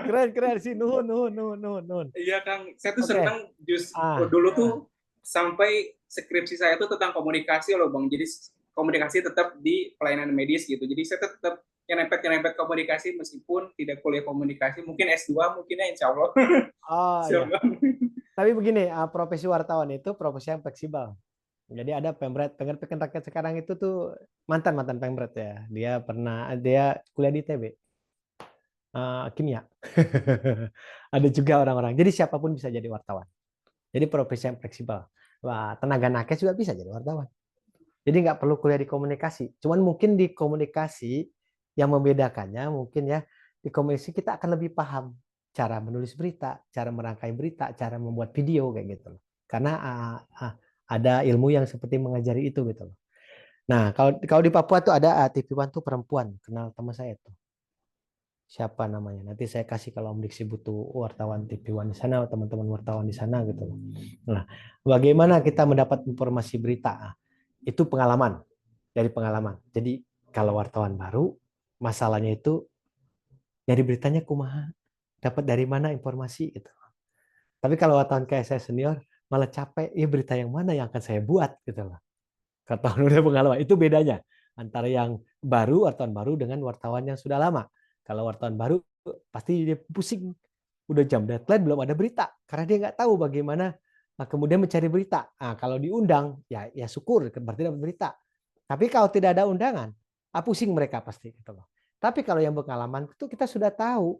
keren keren sih, nuhun nuhun nuhun nuhun nuhun. Iya Kang, saya tuh Oke. senang Ah, dulu tuh ah. sampai skripsi saya tuh tentang komunikasi loh Bang. Jadi komunikasi tetap di pelayanan medis gitu. Jadi saya tetap nyerempet komunikasi meskipun tidak kuliah komunikasi. Mungkin S2 mungkin ya insya Allah. Oh Siap ya. Bang. Tapi begini, profesi wartawan itu profesi yang fleksibel. Jadi ada pemret, pengen rakyat sekarang itu tuh mantan mantan pemret ya. Dia kuliah di ITB, kimia. Ada juga orang-orang. Jadi siapapun bisa jadi wartawan. Jadi profesi yang fleksibel. Wah, tenaga nakes juga bisa jadi wartawan. Jadi nggak perlu kuliah di komunikasi. Cuman mungkin di komunikasi yang membedakannya mungkin ya, di komunikasi kita akan lebih paham cara menulis berita, cara merangkai berita, cara membuat video kayak gitu loh. Karena ada ilmu yang seperti mengajari itu gitu loh. Nah, kalau kalau di Papua tuh ada TV One tuh perempuan, kenal teman saya tuh. Siapa namanya? Nanti saya kasih kalau Om Diksi butuh wartawan TV One di sana, teman-teman wartawan di sana gitu loh. Nah, bagaimana kita mendapat informasi berita? Itu pengalaman, dari pengalaman. Jadi kalau wartawan baru, masalahnya itu dari beritanya kumaha, dapat dari mana informasi gitu. Tapi kalau wartawan kayak saya senior, malah capek, ya berita yang mana yang akan saya buat gitu loh. Kata udah pengalaman, itu bedanya antara yang baru, wartawan baru dengan wartawan yang sudah lama. Kalau wartawan baru pasti dia pusing, udah jam deadline belum ada berita karena dia nggak tahu bagaimana kemudian mencari berita. Nah, kalau diundang ya syukur berarti dapat berita. Tapi kalau tidak ada undangan, pusing mereka pasti gitu loh. Tapi kalau yang pengalaman itu kita sudah tahu,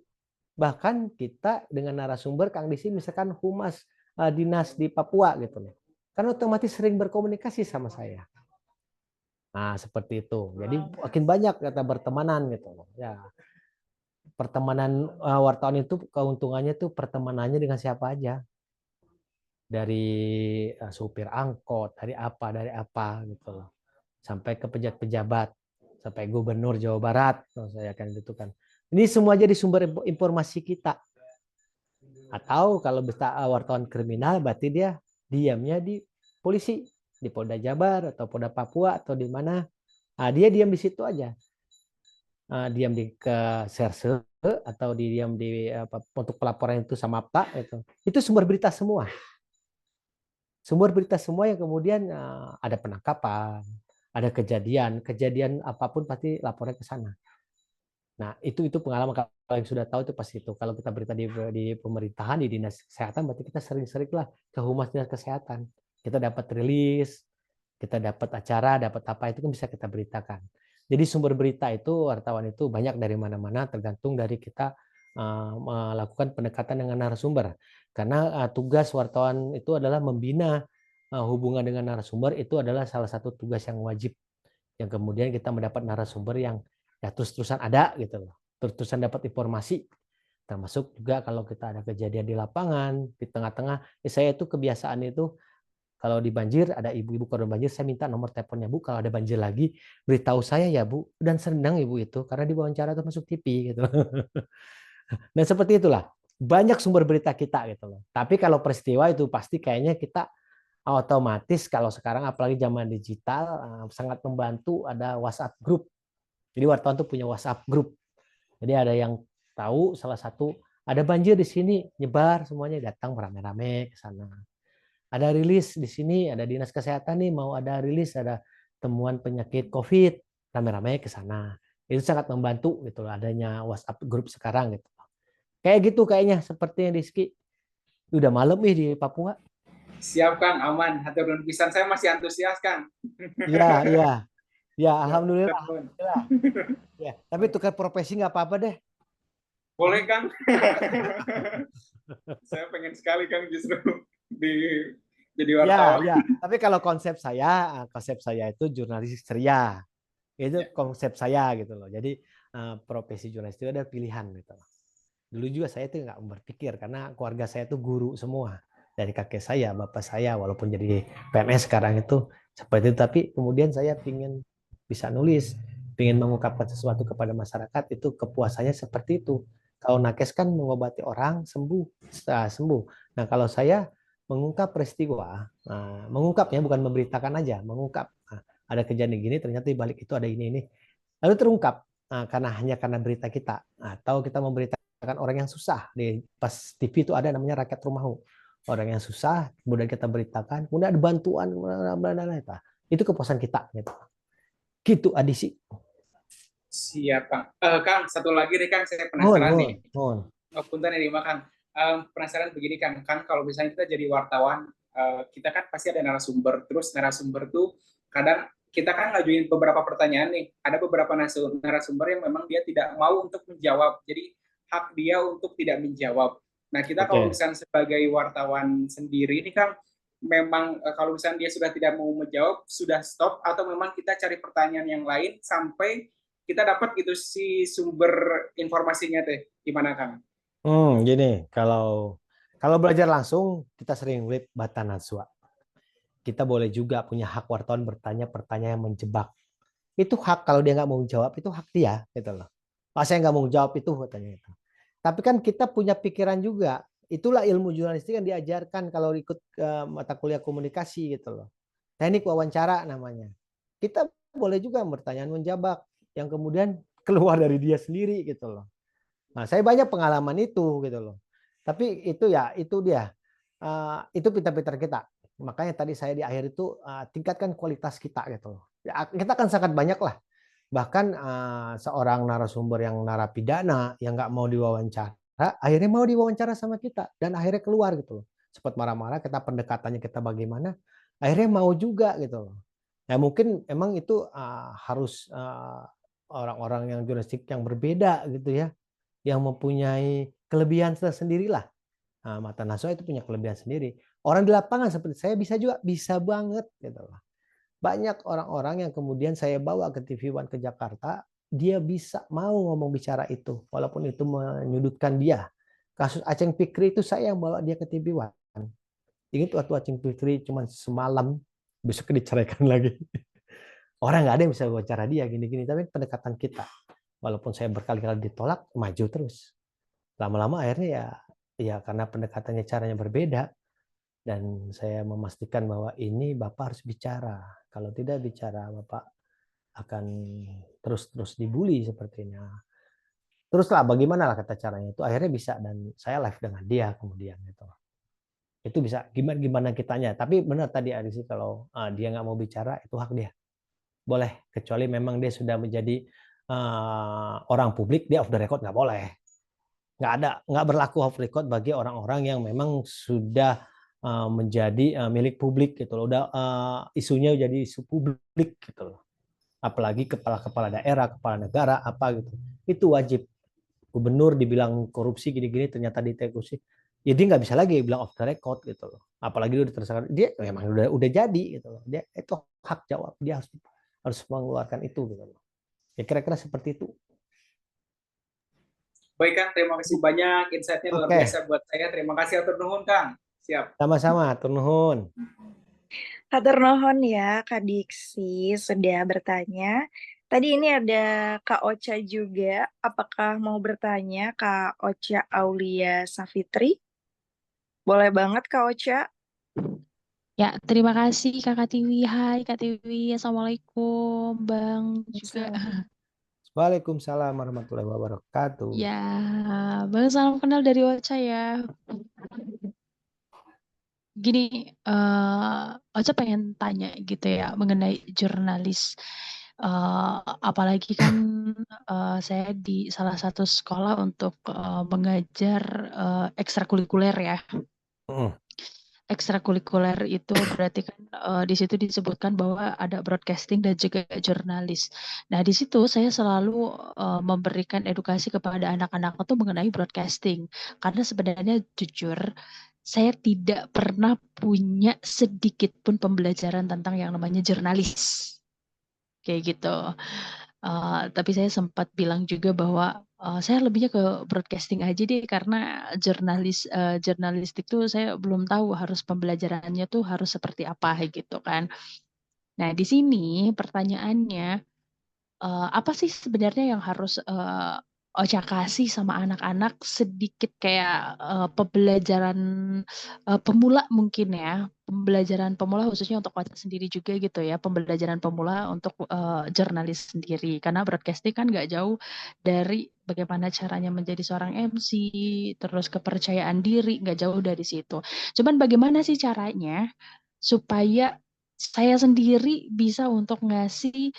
bahkan kita dengan narasumber Kang Disi misalkan humas dinas di Papua gitu loh. Kan otomatis sering berkomunikasi sama saya. Nah, seperti itu. Jadi makin banyak kita bertemanan gitu loh. Ya, pertemanan wartawan itu keuntungannya tuh pertemanannya dengan siapa aja. Dari supir angkot, dari apa gitu loh. Sampai ke pejabat-pejabat, sampai gubernur Jawa Barat, saya akan gitu kan. Ini semua jadi sumber informasi kita. Atau kalau bisa wartawan kriminal, berarti dia diamnya di polisi, di Polda Jabar atau Polda Papua atau di mana. Nah, dia diam di situ aja. Diam di ke serse atau diam di apa, untuk pelaporan itu sama Pak itu sumber berita semua, yang kemudian ada penangkapan, ada kejadian apapun pasti laporan ke sana. Nah, itu pengalaman kalau yang sudah tahu itu pasti itu. Kalau kita berita di pemerintahan, di dinas kesehatan, berarti kita sering-sering lah ke humas dinas kesehatan. Kita dapat rilis, kita dapat acara, dapat apa itu kan bisa kita beritakan. Jadi sumber berita itu wartawan itu banyak dari mana-mana, tergantung dari kita melakukan pendekatan dengan narasumber. Karena tugas wartawan itu adalah membina hubungan dengan narasumber, itu adalah salah satu tugas yang wajib. Yang kemudian kita mendapat narasumber yang ya terus-terusan ada gitu loh. Terus-terusan dapat informasi. Termasuk juga kalau kita ada kejadian di lapangan, di tengah-tengah, saya itu kebiasaan itu kalau di banjir ada ibu-ibu korban banjir, saya minta nomor teleponnya Bu. Kalau ada banjir lagi, beritahu saya ya Bu. Dan senang ibu itu karena diwawancara tuh masuk TV gitu. Dan seperti itulah banyak sumber berita kita gitu loh. Tapi kalau peristiwa itu pasti kayaknya kita otomatis kalau sekarang apalagi zaman digital sangat membantu ada WhatsApp group. Jadi wartawan tuh punya WhatsApp group. Jadi ada yang tahu salah satu ada banjir di sini, nyebar semuanya datang beramai-ramai ke sana. Ada rilis di sini, ada dinas kesehatan nih mau ada rilis, ada temuan penyakit COVID, rame-rame ke sana. Itu sangat membantu gitu adanya WhatsApp grup sekarang gitu. Kayak gitu kayaknya seperti yang Rizky. Udah malam nih di Papua. Siap Kang, aman. Hatur nuhun pisan, saya masih antusias Kang. Iya, iya. Ya, Siap, alhamdulillah. hatur nuhun. Alhamdulillah. Ya, tapi tukar profesi nggak apa-apa deh. Boleh Kang. Saya pengen sekali Kang justru di jadi Ya, wartawan. ya. Tapi kalau konsep saya itu jurnalis ceria. Itu Ya. konsep saya gitu loh. Jadi profesi jurnalis itu ada pilihan gitu loh. Dulu juga saya itu nggak berpikir karena keluarga saya itu guru semua. Dari kakek saya, bapak saya, walaupun jadi PNS sekarang itu seperti itu. Tapi kemudian saya ingin bisa nulis, ingin mengungkapkan sesuatu kepada masyarakat, itu kepuasannya seperti itu. Kalau nakes kan mengobati orang sembuh, sembuh. Nah kalau saya mengungkap peristiwa, mengungkapnya bukan memberitakan aja, mengungkap. Nah, ada kejadian gini, ternyata di balik itu ada ini, lalu terungkap. Nah, karena berita kita, atau kita memberitakan orang yang susah. Di pas TV itu ada namanya Rakyat Rumahku, orang yang susah, kemudian kita beritakan, kemudian ada bantuan, itu kepuasan kita, gitu. Gitu, Adisi. Siap, Kang. Kang, satu lagi nih, Kang, saya Mohon, penasaran mohon, nih. mohon. Oh, punten ini mah, Kang. Penasaran begini, Kang. Kan kalau misalnya kita jadi wartawan, kita kan pasti ada narasumber. Terus narasumber tuh kadang kita kan ngajuin beberapa pertanyaan nih. Ada beberapa narasumber yang memang dia tidak mau untuk menjawab. Jadi hak dia untuk tidak menjawab. Nah, kita kalau Oke. misalnya sebagai wartawan sendiri ini, Kang, memang kalau misalnya dia sudah tidak mau menjawab, sudah stop, atau memang kita cari pertanyaan yang lain sampai kita dapat gitu si sumber informasinya teh. Gimana, Kang? Gini, kalau belajar langsung kita sering web bata najwa. Kita boleh juga punya hak wartawan bertanya pertanyaan yang menjebak. Itu hak, kalau dia nggak mau jawab itu hak dia, gitu loh. Saya nggak mau jawab itu, katanya itu. Tapi kan kita punya pikiran juga. Itulah ilmu jurnalistik yang diajarkan kalau ikut mata kuliah komunikasi, gitu loh. Teknik wawancara namanya. Kita boleh juga bertanya menjebak yang kemudian keluar dari dia sendiri, gitu loh. Nah, saya banyak pengalaman itu, gitu loh. Tapi itu ya, itu dia. Itu pintar-pintar kita. Makanya tadi saya di akhir itu tingkatkan kualitas kita, gitu loh. Ya, kita akan sangat banyak lah. Bahkan seorang narasumber yang narapidana yang nggak mau diwawancara, akhirnya mau diwawancara sama kita dan akhirnya keluar, gitu loh. Sempat marah-marah, kita pendekatannya kita bagaimana, akhirnya mau juga, gitu loh. Ya mungkin emang itu harus orang-orang yang jurnalistik yang berbeda, gitu ya, yang mempunyai kelebihan tersendirilah. Nah, mata Naswa itu punya kelebihan sendiri. Orang di lapangan seperti saya bisa juga, bisa banget, gitu loh. Banyak orang-orang yang kemudian saya bawa ke TV One ke Jakarta, dia bisa mau ngomong bicara itu, walaupun itu menyudutkan dia. Kasus Aceng Fikri itu saya yang bawa dia ke TV One. Ingat waktu Aceng Fikri cuma semalam, besok diceraikan lagi. Orang nggak ada yang bisa wawancara dia gini-gini, tapi pendekatan kita. Walaupun saya berkali-kali ditolak, maju terus. Lama-lama akhirnya ya karena pendekatannya caranya berbeda, dan saya memastikan bahwa ini Bapak harus bicara. Kalau tidak bicara, Bapak akan terus dibully sepertinya. Teruslah bagaimana lah kata caranya itu, akhirnya bisa, dan saya live dengan dia kemudian gitu. Itu bisa gimana kitanya. Tapi benar tadi Arisi, kalau dia nggak mau bicara itu hak dia. Boleh, kecuali memang dia sudah menjadi orang publik, dia off the record nggak boleh. Nggak berlaku off record bagi orang-orang yang memang sudah menjadi milik publik, gitu loh. Udah isunya jadi isu publik, gitu loh. Apalagi kepala daerah, kepala negara apa gitu. Itu wajib. Gubernur dibilang korupsi gini-gini, ternyata ditegusi. Ya dia nggak bisa lagi bilang off the record, gitu loh. Apalagi dia udah tersangka, dia memang udah jadi, gitu loh. Dia itu hak jawab, dia harus mengeluarkan itu, gitu loh. Ya kira-kira seperti itu. Baik, Kang, terima kasih banyak. Insight-nya luar Oke, biasa buat saya. Terima kasih atur nuhun, Kang. Siap. sama-sama, tur nuhun. Hatur nuhun ya Kak Diksi sudah bertanya. Tadi ini ada Kak Ocha juga. Apakah mau bertanya Kak Ocha Aulia Safitri? Boleh banget Kak Ocha. Ya, terima kasih Kakak Tiwi. Hai Kak Tiwi, Assalamualaikum Bang juga. Waalaikumsalam warahmatullahi wabarakatuh. Ya, Bang salam kenal dari Ocha ya. Gini, Ocha pengen tanya gitu ya mengenai jurnalis. Apalagi kan saya di salah satu sekolah untuk mengajar ekstrakurikuler ya. Ekstrakurikuler itu berarti kan di situ disebutkan bahwa ada broadcasting dan juga jurnalis. Nah, di situ saya selalu memberikan edukasi kepada anak-anak itu mengenai broadcasting. Karena sebenarnya jujur, saya tidak pernah punya sedikit pun pembelajaran tentang yang namanya jurnalis. Kayak gitu. Tapi saya sempat bilang juga bahwa saya lebihnya ke broadcasting aja deh karena jurnalistik tuh saya belum tahu harus pembelajarannya tuh harus seperti apa gitu kan. Nah, di sini pertanyaannya apa sih sebenarnya yang harus Ocha kasih sama anak-anak sedikit kayak pembelajaran pemula mungkin ya. Pembelajaran pemula khususnya untuk Ocha sendiri juga gitu ya. Pembelajaran pemula untuk jurnalis sendiri. Karena broadcasting kan nggak jauh dari bagaimana caranya menjadi seorang MC, terus kepercayaan diri, nggak jauh dari situ. Cuman bagaimana sih caranya supaya saya sendiri bisa untuk ngasih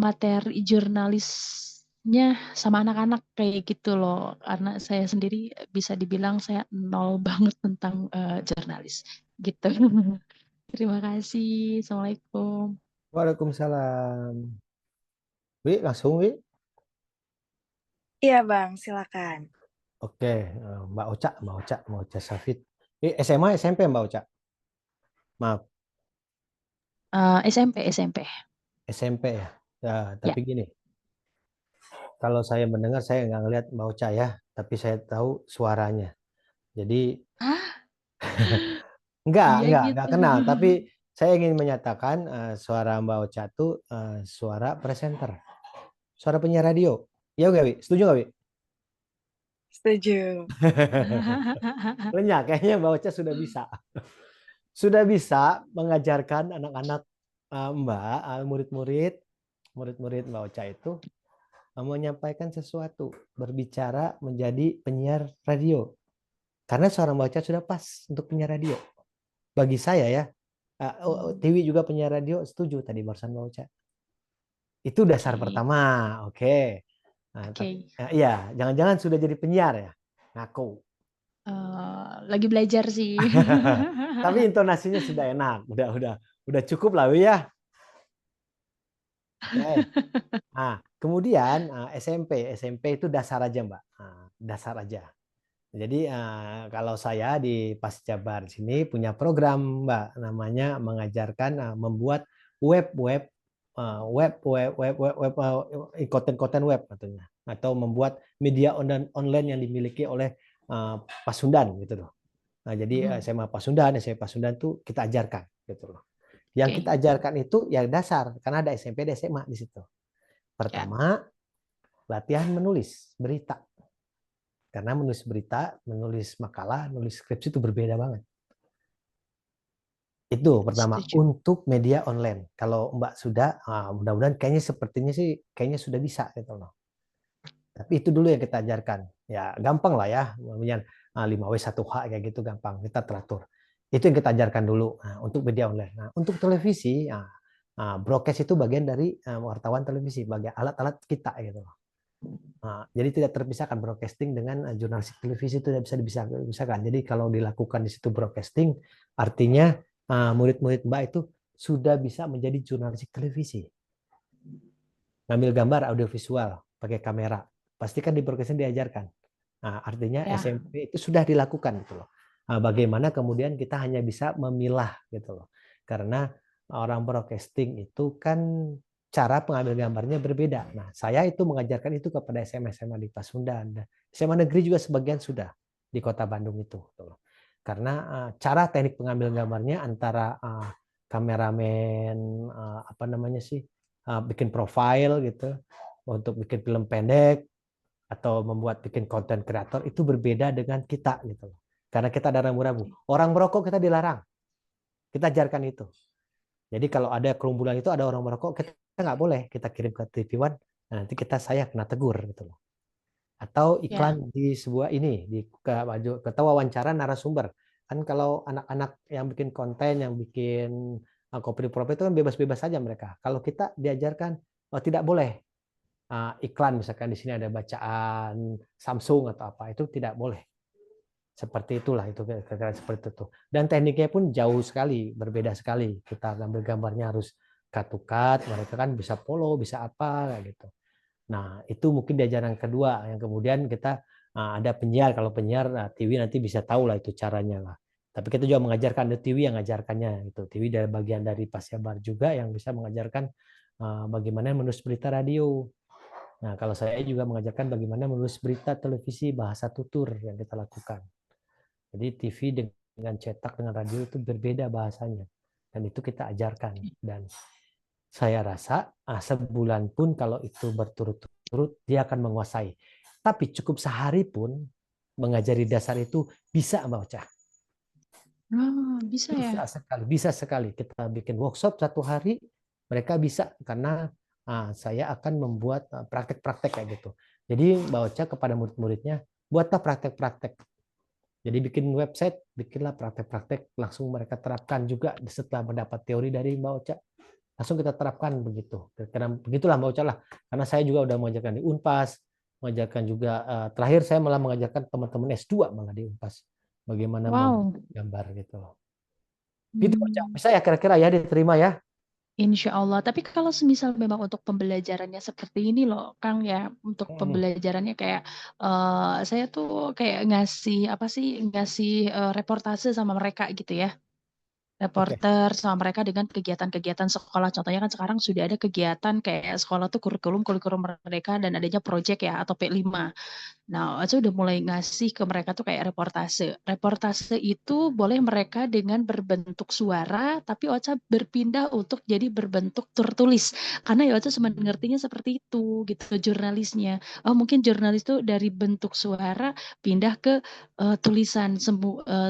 materi jurnalisnya sama anak-anak kayak gitu loh. Karena saya sendiri bisa dibilang saya nol banget tentang jurnalis gitu. Terima kasih. Assalamualaikum. Waalaikumsalam. Wi, langsung Wi. Iya Bang, silakan. Oke, Mbak Ocha Safit. SMA, SMP Mbak Ocha? Maaf, SMP. SMP ya. Ya, Ya. tapi gini, kalau saya mendengar saya nggak ngelihat Mbak Ocha ya, tapi saya tahu suaranya. Jadi Ah, iya enggak gitu. kenal, tapi saya ingin menyatakan suara Mbak Ocha itu suara presenter, suara penyiar radio. Ya nggak, Wi? Setuju nggak, Wi? Setuju. Lenyap, kayaknya Mbak Ocha sudah bisa mengajarkan anak-anak Mbak, murid-murid Mbak Ocha itu menyampaikan sesuatu, berbicara menjadi penyiar radio. Karena suara Mbak Ocha sudah pas untuk penyiar radio. Bagi saya ya, Tiwi juga penyiar radio, setuju tadi barusan Mbak Ocha. Itu dasar Oke. pertama, oke. Nah, Oke. iya, jangan-jangan sudah jadi penyiar ya, ngaku. Lagi belajar sih. Tapi intonasinya sudah enak, udah cukup lah Wi ya. Oke. Nah, kemudian SMP itu dasar aja Mbak, dasar aja. Jadi kalau saya di Pasjabar sini punya program Mbak, namanya mengajarkan membuat web konten-konten web katanya, atau membuat media online yang dimiliki oleh Pasundan gitu loh. Nah, jadi SMA Pasundan tuh kita ajarkan gitu loh. Yang Oke. kita ajarkan itu ya dasar, karena ada SMP, ada SMA di situ. Ya. Pertama, latihan menulis berita. Karena menulis berita, menulis makalah, menulis skripsi itu berbeda banget. Itu pertama, Setuju. untuk media online. Kalau Mbak sudah, mudah-mudahan kayaknya sudah bisa gitu loh. Tapi itu dulu yang kita ajarkan. Ya gampang lah ya, 5W1H kayak gitu gampang, kita teratur. Itu yang kita ajarkan dulu untuk media online. Nah, untuk televisi, broadcast itu bagian dari wartawan televisi, bagian alat-alat kita gitu loh. Jadi tidak terpisahkan broadcasting dengan jurnalistik televisi, itu tidak bisa dipisahkan. Jadi kalau dilakukan di situ broadcasting, artinya murid-murid Mbak itu sudah bisa menjadi jurnalistik televisi. Ngambil gambar audiovisual pakai kamera, pasti kan di broadcasting diajarkan. Artinya Ya. SMP itu sudah dilakukan gitu loh. Bagaimana kemudian kita hanya bisa memilah gitu loh. Karena orang broadcasting itu kan cara pengambil gambarnya berbeda. Nah, saya itu mengajarkan itu kepada SMA di Pasundan. SMA negeri juga sebagian sudah di Kota Bandung itu. Karena cara teknik pengambil gambarnya antara kameramen apa namanya sih, bikin profile gitu, untuk bikin film pendek atau bikin konten kreator itu berbeda dengan kita gitu. Karena kita ada rambu-rambu. Orang merokok kita dilarang. Kita ajarkan itu. Jadi kalau ada kerumunan itu ada orang merokok, kita nggak boleh kita kirim ke TV One, nanti saya kena tegur gitu loh. Atau Ya. iklan di sebuah ini, kita wawancara narasumber. Kan kalau anak-anak yang bikin konten, yang bikin copy-proper itu kan bebas-bebas saja mereka. Kalau kita diajarkan, tidak boleh iklan, misalkan di sini ada bacaan Samsung atau apa, itu tidak boleh. Seperti itulah, itu kira-kira seperti itu. Dan tekniknya pun jauh sekali, berbeda sekali. Kita gambar gambarnya harus cut to cut, mereka kan bisa follow, bisa apa kayak gitu. Nah, itu mungkin di ajaran kedua yang kemudian kita ada penyiar. Kalau penyiar TV nanti bisa tahu lah itu caranya lah. Tapi kita juga mengajarkan, ada TV yang mengajarkannya itu. TV dari bagian dari Pasjabar juga yang bisa mengajarkan bagaimana menulis berita radio. Nah, kalau saya juga mengajarkan bagaimana menulis berita televisi bahasa tutur yang kita lakukan. Jadi TV dengan cetak dengan radio itu berbeda bahasanya. Dan itu kita ajarkan. Dan saya rasa sebulan pun kalau itu berturut-turut dia akan menguasai. Tapi cukup sehari pun mengajari dasar itu bisa Mbak Ocha. Bisa ya? Bisa sekali. Kita bikin workshop 1 hari, mereka bisa karena saya akan membuat praktek-praktek kayak gitu. Jadi Mbak Ocha kepada murid-muridnya, buatlah praktek-praktek. Jadi bikin website, bikinlah praktek-praktek, langsung mereka terapkan juga setelah mendapat teori dari Mbak Ocha. Langsung kita terapkan begitu. Karena begitulah Mbak Ocha lah. Karena saya juga udah mengajarkan di Unpas, mengajarkan juga terakhir saya malah mengajarkan teman-teman S2 malah di Unpas. Bagaimana Wow. menggambar gitu loh. Gitu Ocha. Bisa ya kira-kira ya diterima ya? Insya Allah. Tapi kalau semisal memang untuk pembelajarannya seperti ini loh, Kang ya, untuk pembelajarannya kayak saya tuh kayak ngasih reportase sama mereka gitu ya. Oke. Reporter sama mereka dengan kegiatan-kegiatan sekolah. Contohnya kan sekarang sudah ada kegiatan kayak sekolah tuh kurikulum mereka dan adanya project ya atau P5. Nah, Ocha udah mulai ngasih ke mereka tuh kayak reportase. Reportase itu boleh mereka dengan berbentuk suara, tapi Ocha berpindah untuk jadi berbentuk tertulis. Karena ya Ocha cuma ngertinya seperti itu gitu jurnalisnya. Oh, mungkin jurnalis tuh dari bentuk suara pindah ke tulisan.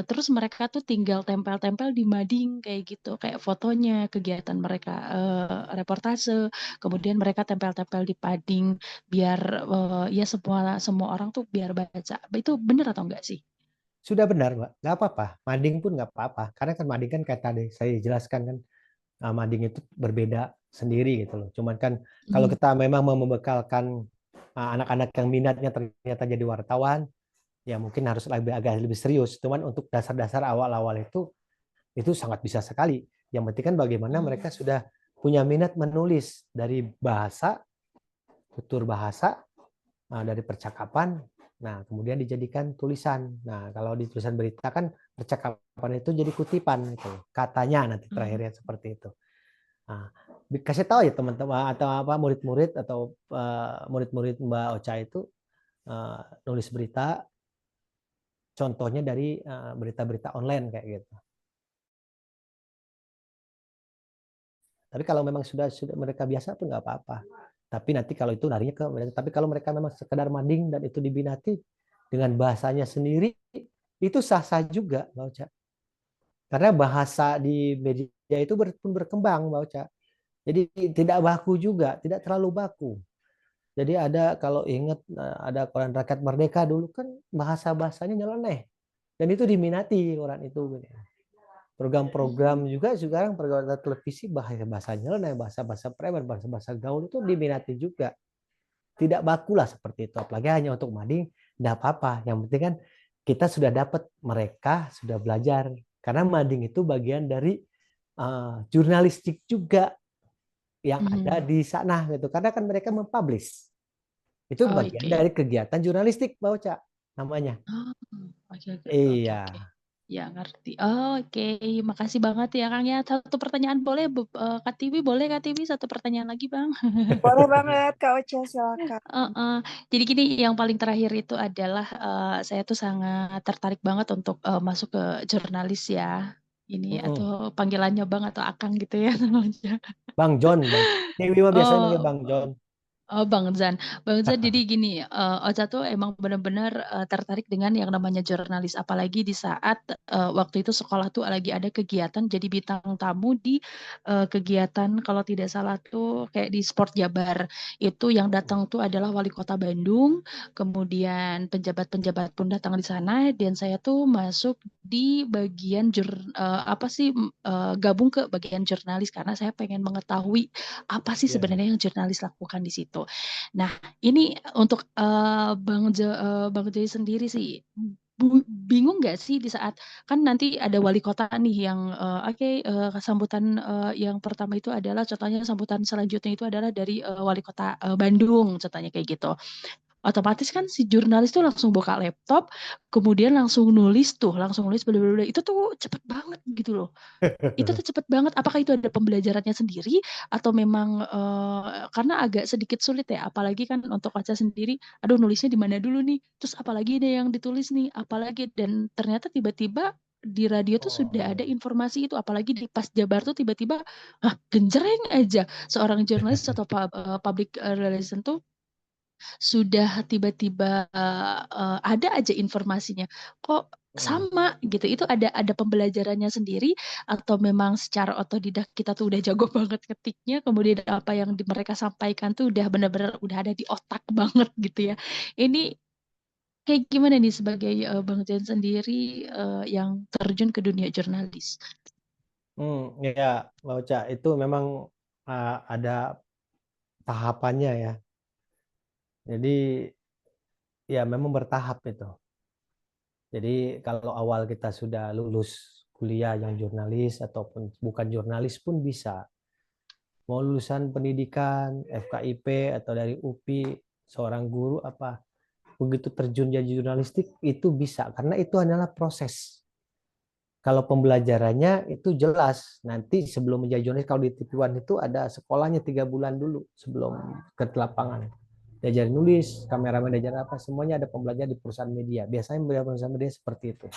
Terus mereka tuh tinggal tempel-tempel di mading kayak gitu, kayak fotonya, kegiatan mereka reportase, kemudian mereka tempel-tempel di pading biar ya semua orang tuh biar baca. Itu benar atau enggak sih? Sudah benar, Mbak. Nggak apa-apa. Mading pun nggak apa-apa. Karena kan mading kan kayak tadi saya jelaskan kan, mading itu berbeda sendiri gitu loh. Cuman kan kalau kita memang mau membekalkan anak-anak yang minatnya ternyata jadi wartawan, ya mungkin harus agak lebih serius. Cuman untuk dasar-dasar awal-awal itu sangat bisa sekali. Yang penting kan bagaimana mereka sudah punya minat menulis dari bahasa, tutur bahasa, dari percakapan. Nah, kemudian dijadikan tulisan. Nah, kalau di tulisan berita kan percakapan itu jadi kutipan gitu. Katanya nanti terakhirnya seperti itu. Nah, kasih tahu ya teman-teman atau apa murid-murid atau murid-murid Mbak Ocha itu nulis berita, contohnya dari berita-berita online kayak gitu. Tapi kalau memang sudah mereka biasa pun nggak apa-apa. Tapi nanti kalau itu larinya ke, tapi kalau mereka memang sekedar mading dan itu dibinati dengan bahasanya sendiri, itu sah-sah juga, Mbak Ocha. Karena bahasa di media itu pun berkembang, Mbak Ocha. Jadi tidak baku juga, tidak terlalu baku. Jadi ada kalau ingat ada koran Rakyat Merdeka dulu kan bahasa-bahasanya nyeleneh. Dan itu diminati orang itu. Program-program juga sekarang program televisi bahasa nyeleneh, bahasa-bahasa preman, bahasa-bahasa gaul itu diminati juga. Tidak baku lah seperti itu. Apalagi hanya untuk mading, tidak apa-apa. Yang penting kan kita sudah dapat, mereka sudah belajar. Karena mading itu bagian dari jurnalistik juga yang ada di sana gitu. Karena kan mereka mempublish. Itu bagian dari kegiatan jurnalistik, Mbak Ocha namanya. Oke. Iya. Ya ngerti. Oke, makasih banget ya Kang ya. Satu pertanyaan boleh, Kak Tiwi boleh Kak Tiwi satu pertanyaan lagi Bang? Boleh banget Kak Ocha, silakan. Jadi gini, yang paling terakhir itu adalah saya tuh sangat tertarik banget untuk masuk ke jurnalis ya. Ini atau panggilannya Bang atau Akang gitu ya namanya. Bang John, Tiwi mah biasanya manggil Bang John. Oh Bang Zan, jadi gini, Ocha tuh emang benar-benar tertarik dengan yang namanya jurnalis, apalagi di saat waktu itu sekolah tuh lagi ada kegiatan jadi bintang tamu di kegiatan kalau tidak salah tuh kayak di Sport Jabar, itu yang datang tuh adalah wali kota Bandung, kemudian penjabat-penjabat pun datang di sana, dan saya tuh masuk di bagian gabung ke bagian jurnalis karena saya pengen mengetahui apa sih sebenarnya yang jurnalis lakukan di situ. Nah, ini untuk Bang Joy sendiri sih, bingung nggak sih di saat kan nanti ada wali kota nih yang sambutan yang pertama itu adalah contohnya sambutan selanjutnya itu adalah dari wali kota Bandung, contohnya kayak gitu. Otomatis kan si jurnalis tuh langsung buka laptop, kemudian langsung nulis bla itu tuh cepet banget gitu loh. Itu tuh cepet banget. Apakah itu ada pembelajarannya sendiri atau memang karena agak sedikit sulit ya, apalagi kan untuk Ocha sendiri, aduh nulisnya di mana dulu nih, terus apalagi ada yang ditulis nih, apalagi dan ternyata tiba-tiba di radio tuh sudah ada informasi itu, apalagi di Pas Jabar tuh tiba-tiba, genjreng aja seorang jurnalis atau public relation tuh sudah tiba-tiba ada aja informasinya. Kok sama gitu? Itu ada pembelajarannya sendiri atau memang secara otodidak kita tuh udah jago banget ketiknya, kemudian apa yang mereka sampaikan tuh udah benar-benar udah ada di otak banget gitu ya. Ini kayak gimana nih sebagai Bang Jen sendiri yang terjun ke dunia jurnalis? Ya, Mbak Ocha, itu memang ada tahapannya ya. Jadi ya memang bertahap itu. Jadi kalau awal kita sudah lulus kuliah yang jurnalis ataupun bukan jurnalis pun bisa. Mau lulusan pendidikan, FKIP atau dari UPI, seorang guru apa, begitu terjun jadi jurnalistik itu bisa karena itu adalah proses. Kalau pembelajarannya itu jelas. Nanti sebelum menjadi jurnalis, kalau di TV One itu ada sekolahnya 3 bulan dulu sebelum ke lapangan. Diajarin nulis, kameramen diajarin apa, semuanya ada pembelajaran di perusahaan media. Biasanya perusahaan media seperti itu.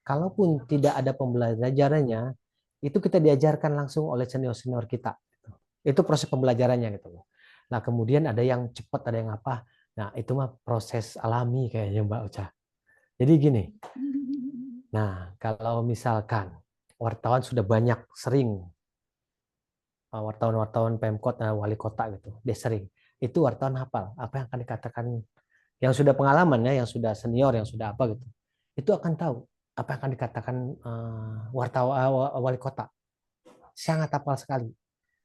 Kalaupun tidak ada pembelajarannya, itu kita diajarkan langsung oleh senior-senior kita. Itu proses pembelajarannya gitu loh. Nah, kemudian ada yang cepat, ada yang apa. Nah, itu mah proses alami kayaknya Mbak Uca. Jadi gini, nah kalau misalkan wartawan sudah banyak sering, wartawan-wartawan Pemkot, wali kota gitu, dia sering. Itu wartawan hafal, apa yang akan dikatakan, yang sudah pengalaman ya, yang sudah senior, yang sudah apa gitu. Itu akan tahu apa yang akan dikatakan wartawan wali kota. Sangat hafal sekali.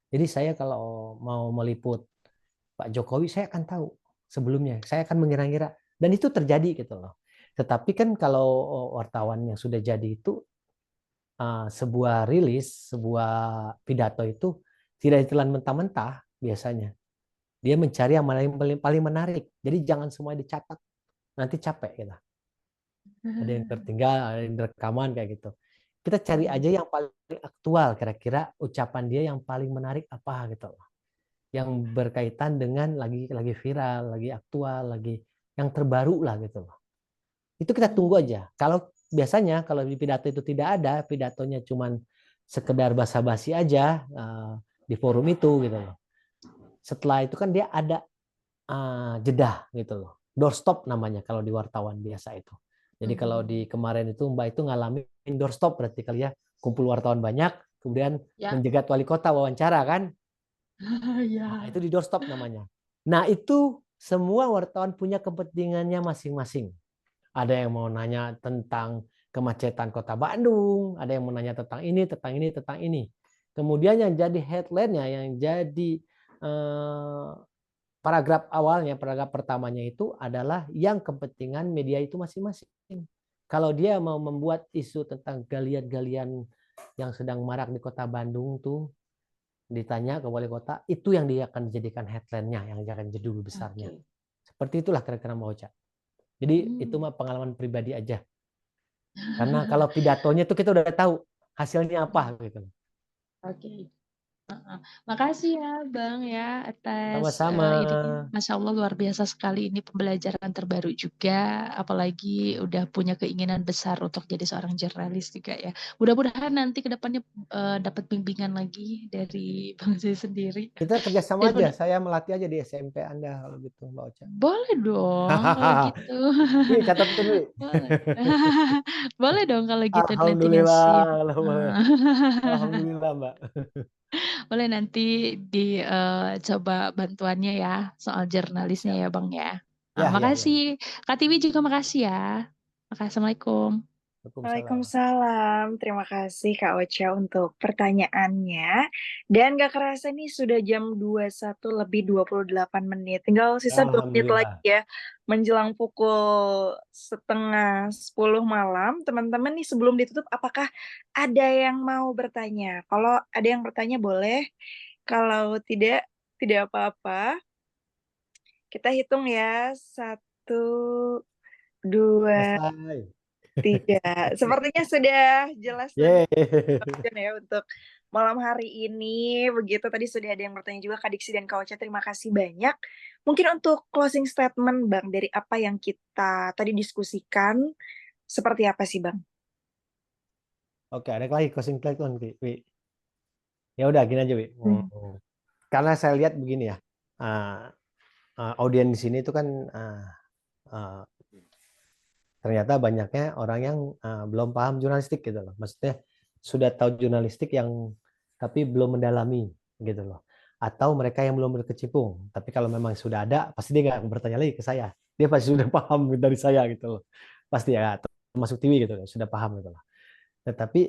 Jadi saya kalau mau meliput Pak Jokowi, saya akan tahu sebelumnya. Saya akan mengira-ngira. Dan itu terjadi gitu loh. Tetapi kan kalau wartawan yang sudah jadi itu, sebuah rilis, sebuah pidato itu tidak ditelan mentah-mentah biasanya. Dia mencari yang paling menarik. Jadi jangan semua dicatat. Nanti capek gitu. Ada yang tertinggal, ada yang rekaman kayak gitu. Kita cari aja yang paling aktual, kira-kira ucapan dia yang paling menarik apa gitu loh. Yang berkaitan dengan lagi viral, lagi aktual, lagi yang terbaru lah gitu loh. Itu kita tunggu aja. Kalau biasanya kalau di pidato itu tidak ada, pidatonya cuman sekedar basa-basi aja di forum itu gitu loh. Setelah itu kan dia ada jeda gitu loh. Doorstop namanya kalau di wartawan biasa itu. Jadi kalau di kemarin itu Mbak itu ngalamin doorstop berarti kali ya, kumpul wartawan banyak, kemudian Ya. menjegat wali kota wawancara kan. Ya. Nah, itu di doorstop namanya. Nah, itu semua wartawan punya kepentingannya masing-masing. Ada yang mau nanya tentang kemacetan kota Bandung, ada yang mau nanya tentang ini, tentang ini, tentang ini. Kemudian yang jadi headline-nya, yang jadi paragraf awalnya, paragraf pertamanya itu adalah yang kepentingan media itu masing-masing. Kalau dia mau membuat isu tentang galian-galian yang sedang marak di kota Bandung tuh, ditanya ke wali kota, itu yang dia akan dijadikan headline-nya, yang akan judul besarnya. Seperti itulah kira-kira Mbak Ocha. Jadi itu mah pengalaman pribadi aja. Karena kalau pidatonya itu kita udah tahu hasilnya apa gitu. Oke. Makasih ya Bang ya atas Sama-sama. ini. Masya Allah luar biasa sekali, ini pembelajaran terbaru juga, apalagi udah punya keinginan besar untuk jadi seorang jurnalis juga ya. Mudah-mudahan nanti kedepannya dapat bimbingan lagi dari Bang Zee sendiri. Kita kerjasama Dan aja. Saya melatih aja di SMP Anda kalau gitu Mbak Ocha. boleh dong kalau gitu. Wih, catat dulu. Boleh. Boleh dong kalau gitu nanti ngasih. Alhamdulillah. Alhamdulillah Mbak. Boleh nanti dicoba bantuannya ya soal jurnalisnya ya Bang ya. Nah, Ya. makasih. Kak Tiwi juga makasih ya. Makasih. Assalamualaikum. Waalaikumsalam. Waalaikumsalam. Terima kasih Kak Ocha untuk pertanyaannya. Dan gak kerasa nih sudah jam 21 lebih 28 menit. Tinggal sisa 2 menit lagi Alhamdulillah. ya. Menjelang pukul setengah 10 malam. Teman-teman nih sebelum ditutup, apakah ada yang mau bertanya? Kalau ada yang bertanya boleh. Kalau tidak, tidak apa-apa. Kita hitung ya. 1, 2, Selesai. 3. Sepertinya sudah jelas dan Yeay. ya untuk malam hari ini. Begitu tadi sudah ada yang bertanya juga Kak Diksi dan Kak Ocha. Terima kasih banyak. Mungkin untuk closing statement Bang dari apa yang kita tadi diskusikan, seperti apa sih Bang? Oke, ada lagi closing statement, Wi. Ya udah gini aja, Wi. Karena saya lihat begini ya. audiens di sini itu kan uh, ternyata banyaknya orang yang belum paham jurnalistik gitu loh. Maksudnya sudah tahu jurnalistik yang tapi belum mendalami gitu loh. Atau mereka yang belum berkecimpung. Tapi kalau memang sudah ada, pasti dia nggak bertanya lagi ke saya. Dia pasti sudah paham dari saya gitu loh. Pasti ya, termasuk TV gitu loh, sudah paham gitu loh. Tetapi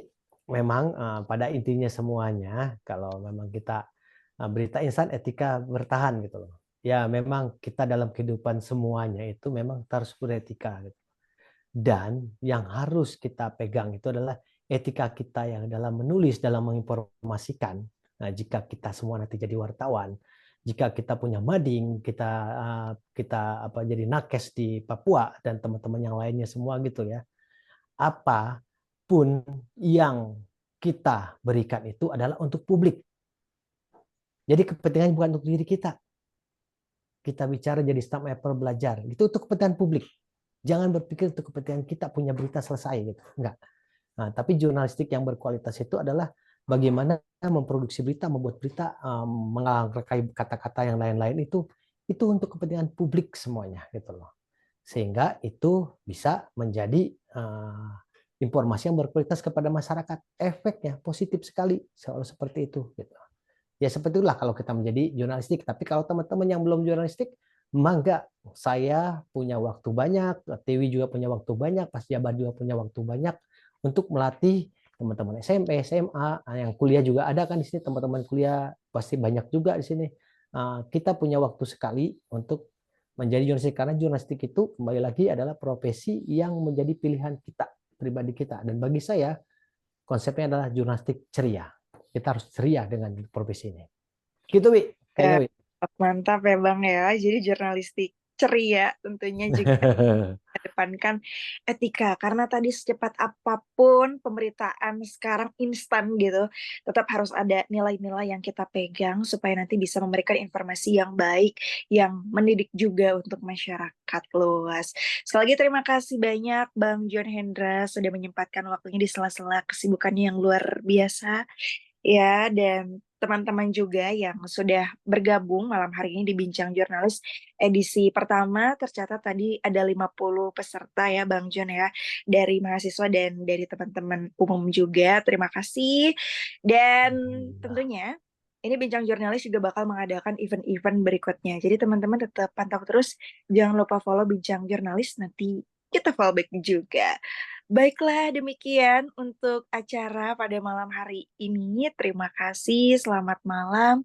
memang pada intinya semuanya, kalau memang kita berita instan, etika bertahan gitu loh. Ya memang kita dalam kehidupan semuanya itu memang harus beretika gitu. Dan yang harus kita pegang itu adalah etika kita yang dalam menulis, dalam menginformasikan. Nah, jika kita semua nanti jadi wartawan, jika kita punya mading, kita jadi nakes di Papua dan teman-teman yang lainnya semua gitu ya. Apapun yang kita berikan itu adalah untuk publik. Jadi kepentingan bukan untuk diri kita. Kita bicara jadi stamp paper belajar, itu untuk kepentingan publik. Jangan berpikir untuk kepentingan kita punya berita selesai gitu. Enggak. Nah, tapi jurnalistik yang berkualitas itu adalah bagaimana memproduksi berita, membuat berita, mengangkai kata-kata yang lain-lain itu untuk kepentingan publik semuanya gitu loh. Sehingga itu bisa menjadi informasi yang berkualitas kepada masyarakat. Efeknya positif sekali, selalu seperti itu gitu. Ya seperti itulah kalau kita menjadi jurnalistik. Tapi kalau teman-teman yang belum jurnalistik, mangga, saya punya waktu banyak, Tiwi juga punya waktu banyak, Pas Jabar juga punya waktu banyak untuk melatih teman-teman SMP, SMA, yang kuliah juga ada kan di sini, teman-teman kuliah pasti banyak juga di sini. Kita punya waktu sekali untuk menjadi jurnalistik, karena jurnalistik itu kembali lagi adalah profesi yang menjadi pilihan kita, pribadi kita. Dan bagi saya, konsepnya adalah jurnalistik ceria. Kita harus ceria dengan profesi ini. Gitu, Wi. Kayaknya, Wi. Mantap ya Bang ya. Jadi jurnalistik ceria tentunya juga mengedepankan etika, karena tadi secepat apapun pemberitaan sekarang instan gitu, tetap harus ada nilai-nilai yang kita pegang supaya nanti bisa memberikan informasi yang baik, yang mendidik juga untuk masyarakat luas. Sekali lagi terima kasih banyak Bang John Hendra sudah menyempatkan waktunya di sela-sela kesibukannya yang luar biasa ya, dan teman-teman juga yang sudah bergabung malam hari ini di Bincang Jurnalis edisi pertama. Tercatat tadi ada 50 peserta ya Bang John ya, dari mahasiswa dan dari teman-teman umum juga. Terima kasih. Dan tentunya ini Bincang Jurnalis juga bakal mengadakan event-event berikutnya. Jadi teman-teman tetap pantau terus. Jangan lupa follow Bincang Jurnalis, nanti kita follow back juga. Baiklah, demikian untuk acara pada malam hari ini. Terima kasih, selamat malam,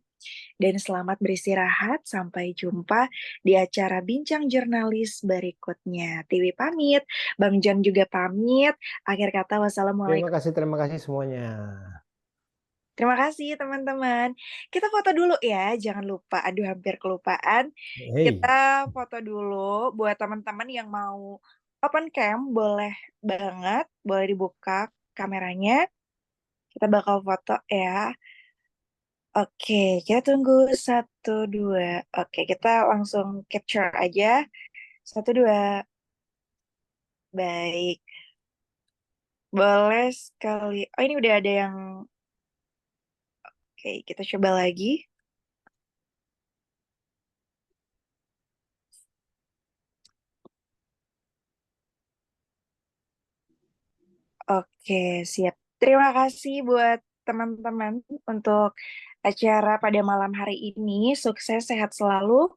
dan selamat beristirahat. Sampai jumpa di acara Bincang Jurnalis berikutnya. Tiwi pamit, Bang John juga pamit. Akhir kata, wassalamualaikum. Terima kasih semuanya. Terima kasih teman-teman. Kita foto dulu ya, jangan lupa. Aduh, hampir kelupaan. Hey. Kita foto dulu buat teman-teman yang mau open cam, boleh banget, boleh dibuka kameranya. Kita bakal foto ya. Oke, kita tunggu 1, 2. Oke, kita langsung capture aja. 1, 2. Baik. Boleh sekali. Oh, ini udah ada yang... Oke, kita coba lagi. Oke, siap. Terima kasih buat teman-teman untuk acara pada malam hari ini. Sukses, sehat selalu.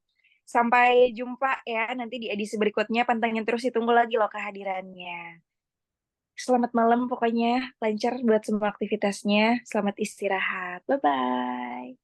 Sampai jumpa ya nanti di edisi berikutnya. Pantengin terus, ditunggu lagi loh kehadirannya. Selamat malam pokoknya. Lancar buat semua aktivitasnya. Selamat istirahat. Bye-bye.